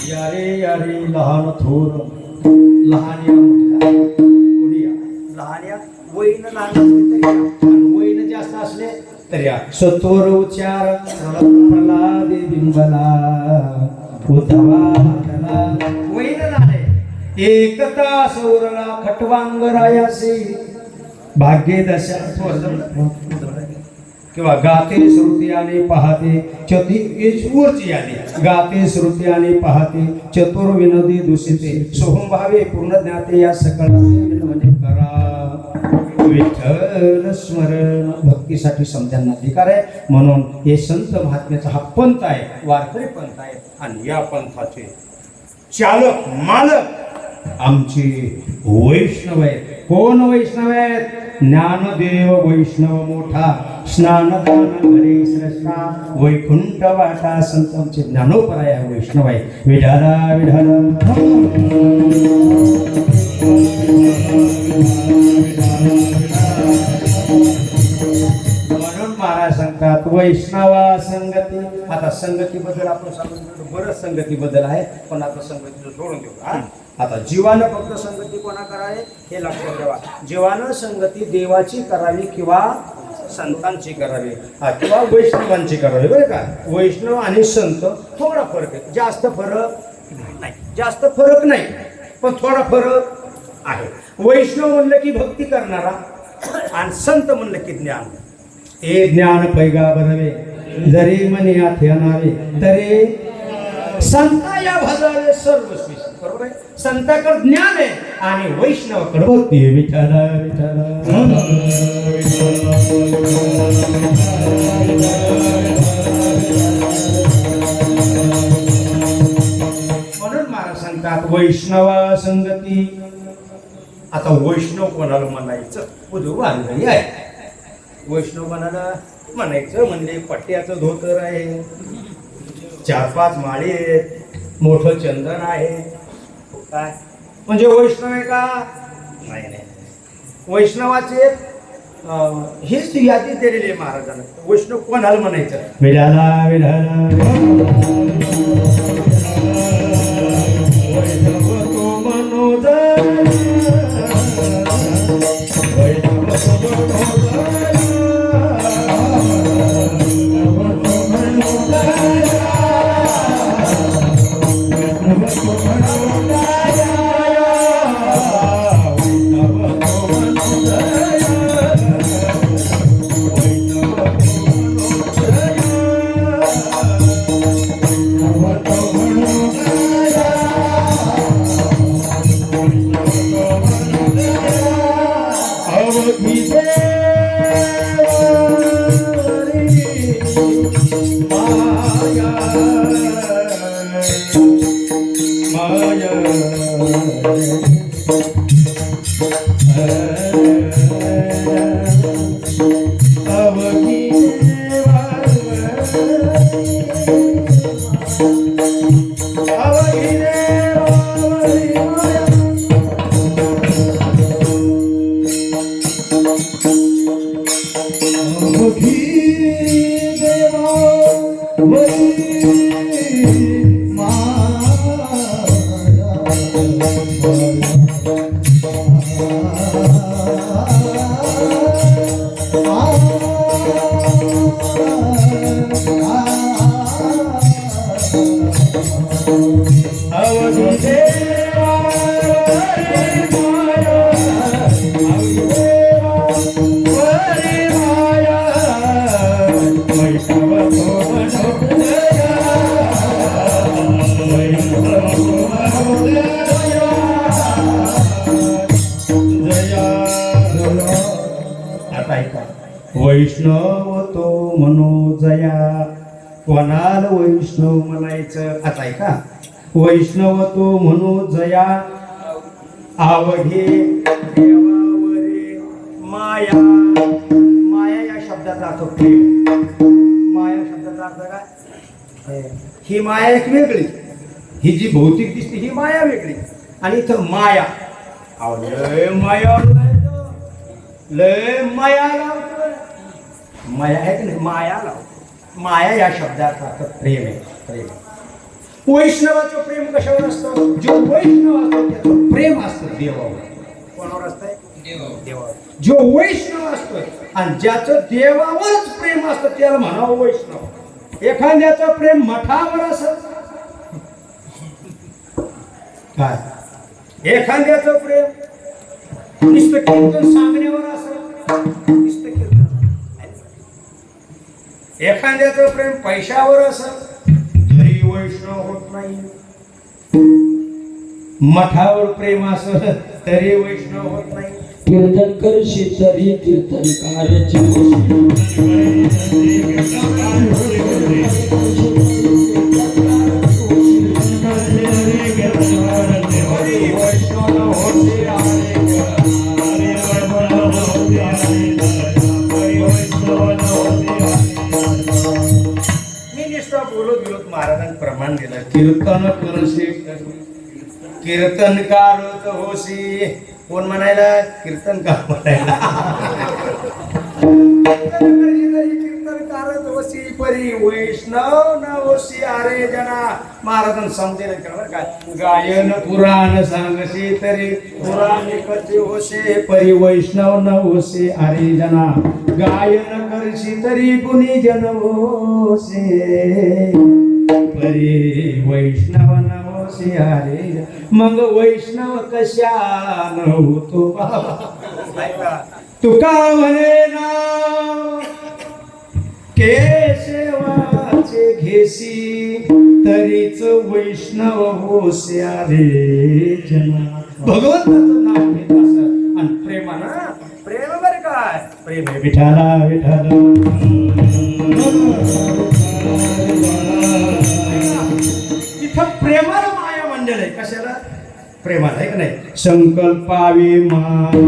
यारे यारे लहान थोर लहान या मोठ्या पुढे या लहान या वैन लहान असले तरी या आणि वैन जास्त असले तरी या सत्वर उच्चार प्रल्हाद बिंबला उद्धवा वैन लहान एकता सौरला खटवांग रायासे भाग्ये दशा किंवा गाते श्रुती आणि पाहते वरची आली गाते श्रुती आणि पाहते चतुर विनोदी दूषिते सोहम भावे पूर्ण ज्ञाते या सकळाचे म्हणजे करा विठ्ठल स्मरण भक्तीसाठी समजांना अधिकार आहे म्हणून हे संत महात्म्याचा हा पंथ आहे वारकरी पंथ आहे आणि या पंथाचे चालक मालक आमचे वैष्णव आहेत कोण वैष्णव आहेत ज्ञानदेव वैष्णव मोठा स्नानदान घडे श्रेष्ठा वैकुंठ वाटा संत आमचे ज्ञानोपराय वैष्णव आहे विठाला विठाला म्हणून महाराज सांगतात वैष्णवा संगती आता संगतीबद्दल आपण सांगितलं बरंच संगतीबद्दल आहे पण आता संगतीचं सोडून देऊ आता जीवानं फक्त संगती कोणा करावी हे लक्षात ठेवा जीवानं संगती देवाची करावी किंवा संतांची करावी किंवा वैष्णवांची करावी बरं का वैष्णव आणि संत थोडा फरक आहे जास्त फरक नाही पण थोडा फरक आहे वैष्णव म्हणलं की भक्ती करणारा आणि संत म्हणलं की ज्ञान हे ज्ञान पैगा बनवे जरी मनी आत येणारे तरी संता या भजावे सर्वस्वी बरोबर आहे संताकडे ज्ञान आहे आणि वैष्णवाकडे भक्ती विठ्ठला म्हणून महाराज सांगतात वैष्णवा संगती आता वैष्णव कोणाला म्हणायचं उजव वांगडी आहे वैष्णव कोणाला म्हणायचं म्हणजे पट्ट्याचं धोतर आहे 4-5 माळी आहेत मोठं चंदन आहे काय म्हणजे वैष्णव आहे का नाही वैष्णवाचे हीच यादी दिलेली आहे महाराजांना वैष्णव कोणाला म्हणायचं विठाला विठाला वैष्णव तो मनोज वैष्णव तो मनोजया कोणाला वैष्णव म्हणायचं आता आहे का वैष्णव तो मनोजया आवघे देवावरे माया माया या शब्दाचा अर्थ प्रेम माया शब्दाचा अर्थ काय ही माया एक वेगळी ही जी भौतिक दिसते ही माया वेगळी आणि इथं माया लय माया लय माया लावतो माया आहे की नाही माया लावतो माया या शब्दाचा अर्थ प्रेम आहे. प्रेम. वैष्णवाचं प्रेम कशावर असतं? जो वैष्णव असतो त्याचं प्रेम असतं देवावर. कोणावर असतंय? देवावर. जो वैष्णव असतो आणि ज्याचं देवावरच प्रेम असतं त्याला म्हणावं वैष्णव. एखाद्याचं प्रेम मठावर असत काय, एखाद्याचं प्रेम नुसतं कीर्तन सांगण्यावर असत, नुसतं कीर्तन. एखाद्याचं प्रेम पैशावर असत तरी वैष्णव होत नाही. मठावर प्रेम असत तरी वैष्णव होत नाही. कीर्तन करशी तरी कीर्तनकाराची मी नुसता बोलत बोलत महाराजांनी प्रमाण दिलं. कीर्तन करशी कीर्तनकार होशी. कोण म्हणायला? कीर्तनकार म्हणायला. कीर्तनकार होशी परी वैष्णव न होशी अरे जना. महाराजांनी समजेल काय? गायन पुराण सांगशी तरी पुराण कसे होशे परी वैष्णव न होशी अरे जना. गायन करशी तरी गुणी जन होशे परी वैष्णव न होशी अरे. मग वैष्णव कशान होतो तुका म्हणे नाव केशवाचे घेसी तरीच वैष्णव होस्या रे जना. भगवंताचं नाव घेत असत आणि प्रेमानं प्रेम बरं काय प्रेम आहे विठाला विठाला. तिथं प्रेमाला माया मंडळ आहे. कशाला? प्रेमाला आहे का नाही? संकल्पावी माया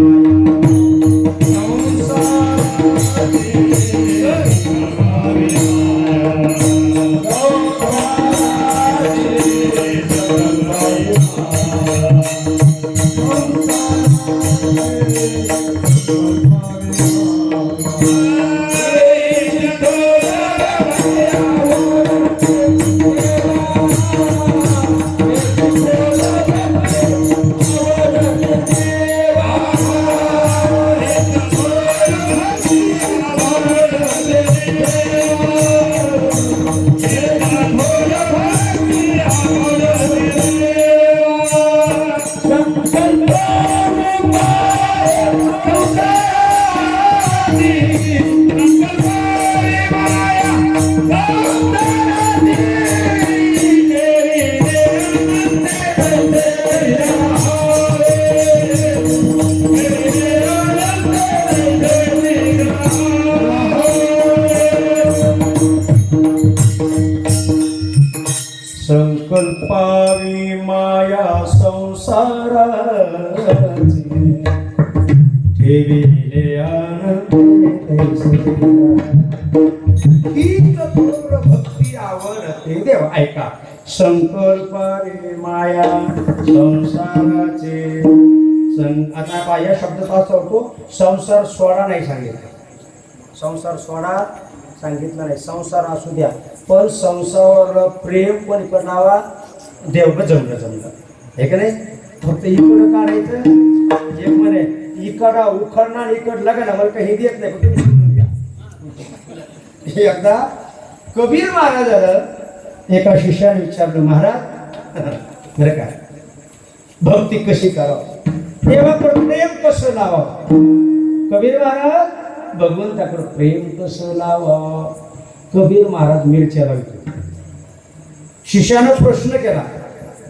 संकल्पावी माया संसाराची ठेविले हीच थोर भक्ती आवडते देव. ऐका. संकल्पावी माया संसाराचे. आता पहा या शब्दाचा अर्थ होतो संसार सोडा नाही सांगितलं. संसार सोडा सांगितलं नाही. संसार असू द्या पण संसारावर प्रेम पण करणावा देव जमलं हे का नाही. फक्त इकडं काढायचं एक म्हणे इकडा उखडणार इकडला का ना मला काही देत नाही पण तुम्ही समजून घ्या. एकदा कबीर महाराजाला एका शिष्याने विचारलं महाराज बरं काय भक्ती कशी करावं देवाकडे प्रेम कसं लावावं. कबीर महाराज भगवंताकडे प्रेम कसं लावावं. कबीर महाराज मिरच्या लावतो. शिष्यानं प्रश्न केला.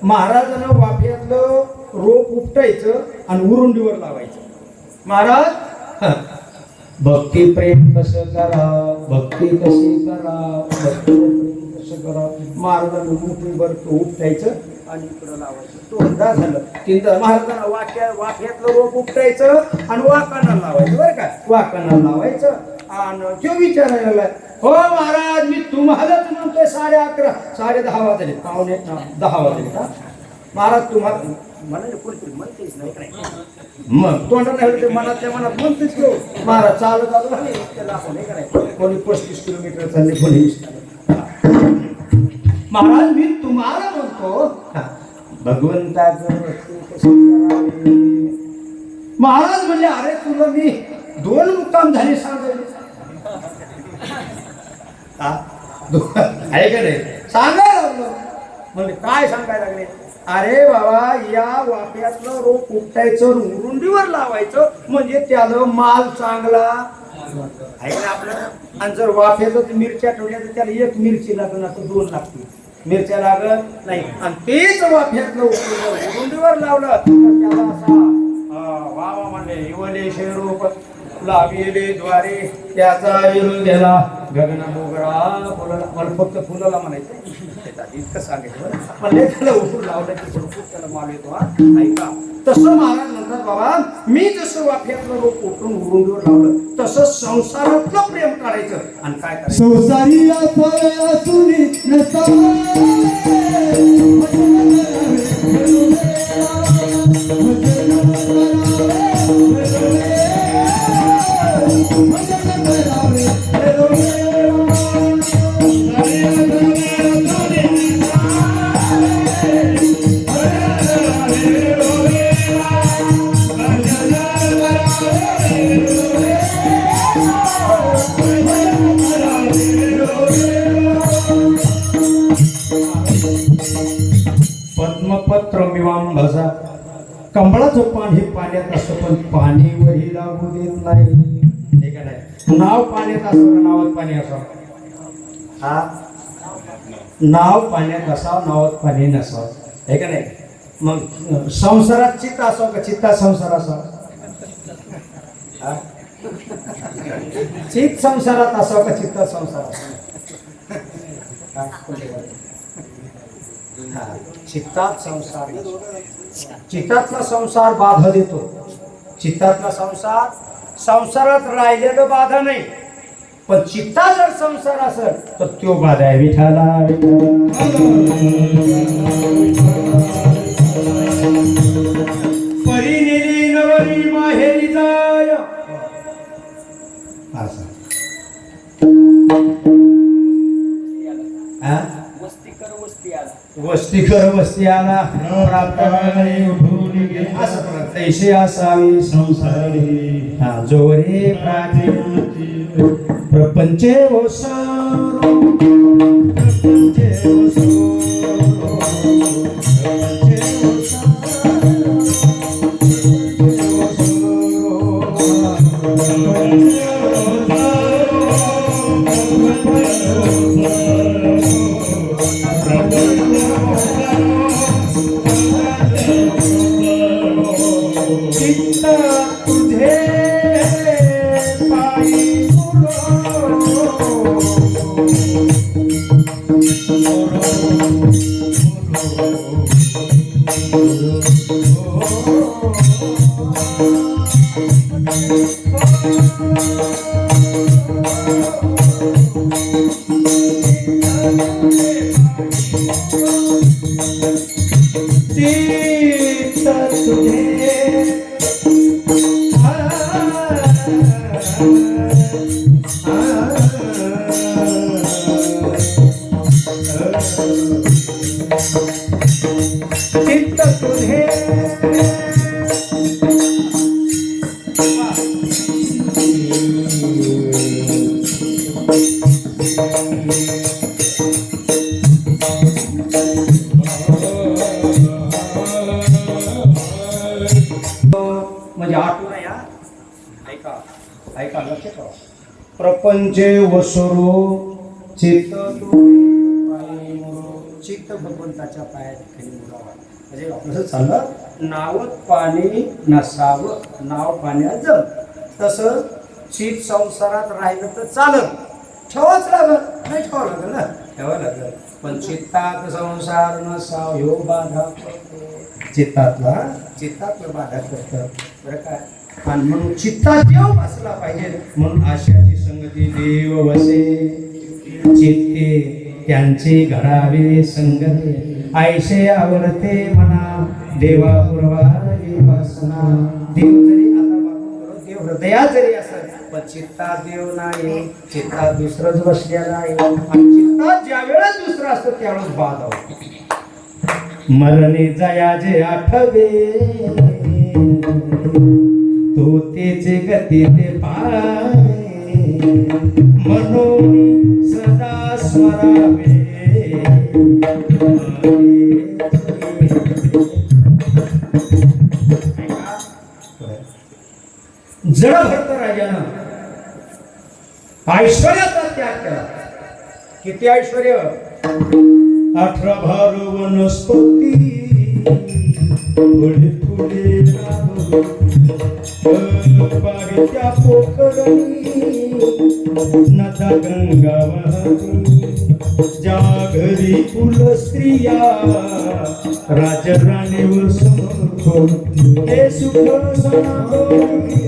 महाराजानं वाफ्यातलं रोप उपटायचं आणि उरुंडीवर लावायचं. महाराज भक्ती प्रेम कसं करावं भक्ती कशी करावं भक्ती प्रेम कसं करावं. महाराजांना मोठी बरं उपटायचं आणि इकडं लावायचं. तो अंदाज झालं की महाराजांना वाफ्यातलं रोप उपटायचं आणि वाकांना लावायचं. बरं का वाकांना लावायचं आणि तो विचारायला लागला हो महाराज मी तुम्हालाच म्हणतोय 11:30 10:30 वाजले 10 वाजले का महाराज तुम्हाला मला कोणतरी म्हणतेच नाही काय मग तोंडात नाही ते मनातल्या मनात म्हणतेच घेऊ महाराज चालत आलो आणि त्याला असं नाही करायचं कोणी 35 किलोमीटर चालले कोणी 20 महाराज मी तुम्हाला म्हणतो भगवंताचं तू कसं करावे? महाराज म्हणले अरे तुला मी 2 मुक्काम झाले सांगायले आहे का नाही सांगायला लागलो म्हणजे काय सांगायला लागले अरे बाबा या वाफ्यातलं रोप उपटायचं उरुंडीवर लावायचं म्हणजे त्याला माल चांगला आहे ना आपलं आणि जर वाफ्याचं मिरच्या ठेवल्या तर त्याला 1 मिरची लागल आता 2 लागतील मिरच्या लागत नाही आणि तेच वाफ्यातलं उरुंडीवर लावलं तर त्याला असा वा म्हणले इवले शेरोप लाविले द्वारे त्याचा विरोध गेला गगन मोगरा फुलाला मला फक्त फुलाला म्हणायचं इतकं सांगायचं म्हणले त्याला उठून लावलं की भरपूर त्याला माल येतो हा ऐका तसं महाराज म्हणतात बाबा मी जसं वाफ्यातलं रोप उठून उरुंडीवर लावलं तसं संसारातलं प्रेम काढायचं आणि काय करायचं संसारी असून पद्मपत्र मिवांबसा कमळाचं पान हे पाण्यात असतं पण पाणीवरही लागू देत नाही हे का नाही नाव पाण्यात असं नावात पाणी असावं हा नाव पाण्यात असावं नावात पाणी नसावं हे का नाही मग संसारात चित्त असावं का चित्तात संसार असावा चित्त संसारात असावं का चित्तात संसार असावा चित्तात संसार चित्तातला संसार बाधा देतो चित्तातला संसार संसारात राहिलेलं बाधा नाही पण चित्ता जर संसार असेल तर तो बाधा आहे विठाला परी नेली नवरी माहेरी जाय असं वस्ती कर वस्ती आला प्राप्त असं तैसे असावी संसारी हा जोरे प्राणी प्रपंचे ओसारो प्रपंचे ओसारो प्रपंचे तुझे पायी चित्त तुझे म्हणजे आठवण या ऐका ऐका लक्ष ठेवा प्रपंचे वसरो चित्त चित्त भगवंताच्या पायात खाली मुरावा म्हणजे आपलं चाललं नावत पाणी नसावं नाव पाण्यात जल तसं चित्त संसारात राहिलं तर चालत ठेवाच लागत नाही ठेवावं लागेल ना ठेवावं लागेल पण चित्तात संसार नसाव ह्यो बाधा चित्तातलं बाधा करतं बरं काय आणि म्हणून चित्तात देव बसला पाहिजे म्हणून आशाची संगती देव वसे चित्ते त्यांची घडावे संगते ऐशे आवडते मना देवा पूर्वारी वासना. देव जरी आता बाबू करो, देव हृदयात जरी असत पण चित्तात देव नाही, चित्तात दुसरंच बसलेला आहे. आणि चित्तात ज्या वेळेस दुसरं असतं त्यावेळेस बाद होतो. मरणे जया जे आठवे तो तेचे गती ते पाय मनोनी सदा स्मरावे. जड भरत राजानं ऐश्वर्याचा त्याग केला. किती ऐश्वर्य? 18 भार वनस्पती पुढे पुढे बागेच्या पोखरणी नदा गंगा वाहती ज्या घरी कुल स्त्रिया राजराणीवर समर्पण हे सुख सनातनी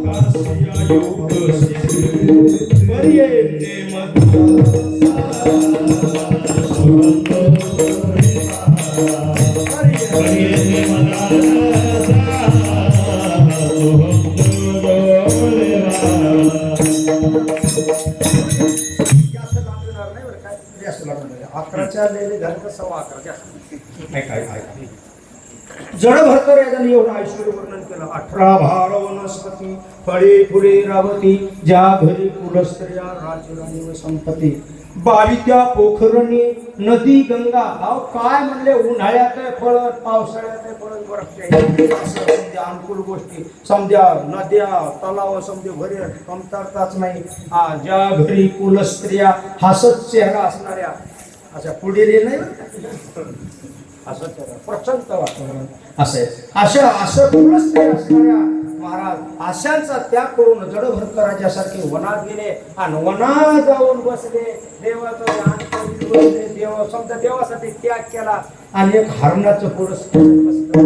कासिया योग पर्यंते अकराच्या लेले झालं तर 11:15. जड भरतो राजाने एवढं ऐश्वर्य वर्णन केलं. 18 भार वनस्पती फळे फुले रावती ज्या घरी कुलस्त्रिया राजराणी व संपत्ती 22 त्या पोखरणी नदी गंगा. अहो काय म्हणले, उन्हाळ्यात फळ पावसाळ्यात फळ समजा अनुकूल गोष्टी समजा नद्या तलाव समजे भरे कमतरताच नाही. ज्या घरी कुलस्त्रिया हसत चेहरा असणाऱ्या अशा पुढे नाही असं प्रचंड वातावरण असं कुलस्त्रिया असणाऱ्या महाराज अशांचा त्याग करून जड भरत राजासारखे वनात गेले आणि वनात जाऊन बसले. देवाचं ध्यान करीत बसले. देव समजा देवासाठी त्याग केला आणि एक हरणाचं पुरस्कार बसलं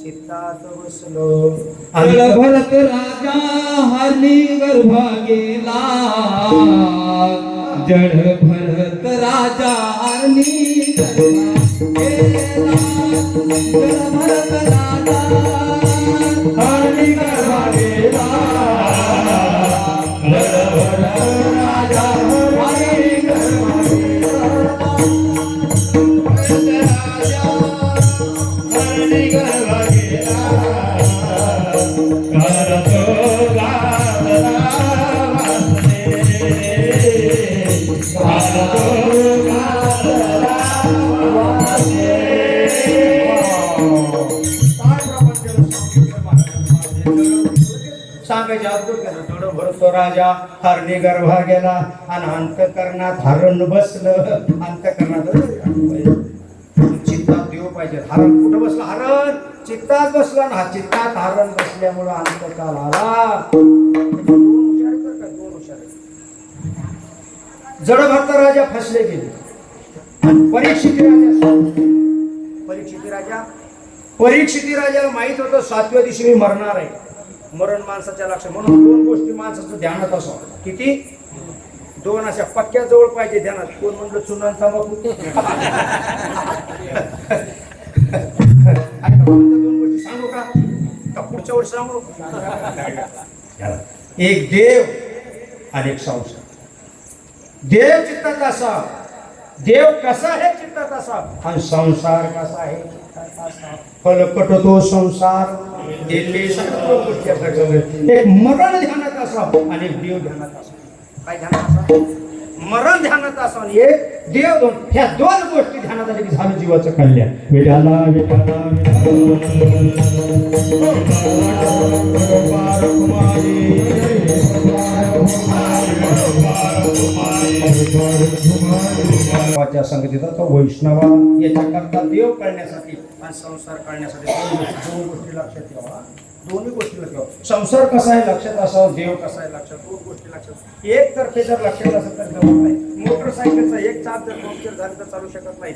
चित्तात बसलो. जड भरत राजा हरणी गर्भा गेला. जड भरत राजा हरणी गर्भा गेला. जड भरत राजा हरणी गर्भा गेला. जड भरत राजा हरणी गर्भा गेला. हरणी गर्भा गेला. सांगायचे अद्भुत केलं. थोडं भरतो राजा हरणी गर्भा गेला आणि अंतकरणात हरण बसलं. अंतकरणात चित्तात देव पाहिजे. हरण कुठं बसलं? हरण चित्तात बसला ना. चित्तात हरण बसल्यामुळं अंतकाल आला. दोन हुशार. जड भरत राजा फसले गेले. परीक्षिती राजाला माहित होतं 7व्या दिवशी मी मरणार आहे. मरण माणसाच्या लक्षात. म्हणून 2 गोष्टी माणसाचं ध्यानात असावं. किती? 2 अशा पक्क्या जवळ पाहिजे ध्यानात. कोण म्हणलं चुना तंबाखू. 2 गोष्टी सांगू का पुढच्या वर्षी सांगू? एक देव आणि एक संसार. देव चित्तात असा. देव कसा आहे चित्तात असा आणि संसार कसा आहे चित्तात असा. फलकट तो संसार एक मरण ध्यानात असा आणि एक देव ध्यानात असा. काय ध्यानात असा? मरण ध्यानात असा आणि एक देव. दोन ह्या 2 गोष्टी ध्यानात आल्या की झालं जीवाचं कल्याण. विठाला विठाला संगतीचा तो वैष्णवा याच्याकरता देव कळण्यासाठी आणि संसार कळण्यासाठी 2 गोष्टी लक्षात ठेवा. दोन्ही गोष्टी लक्षात. संसार कसा आहे लक्षात असावं. देव कसा आहे लक्षात. 2 गोष्टी लक्षात. एक तर्फे जर लक्षात असेल तर जमत नाही. मोटरसायकलचा एक चाक जर पंक्चर झाली तर चालू शकत नाही.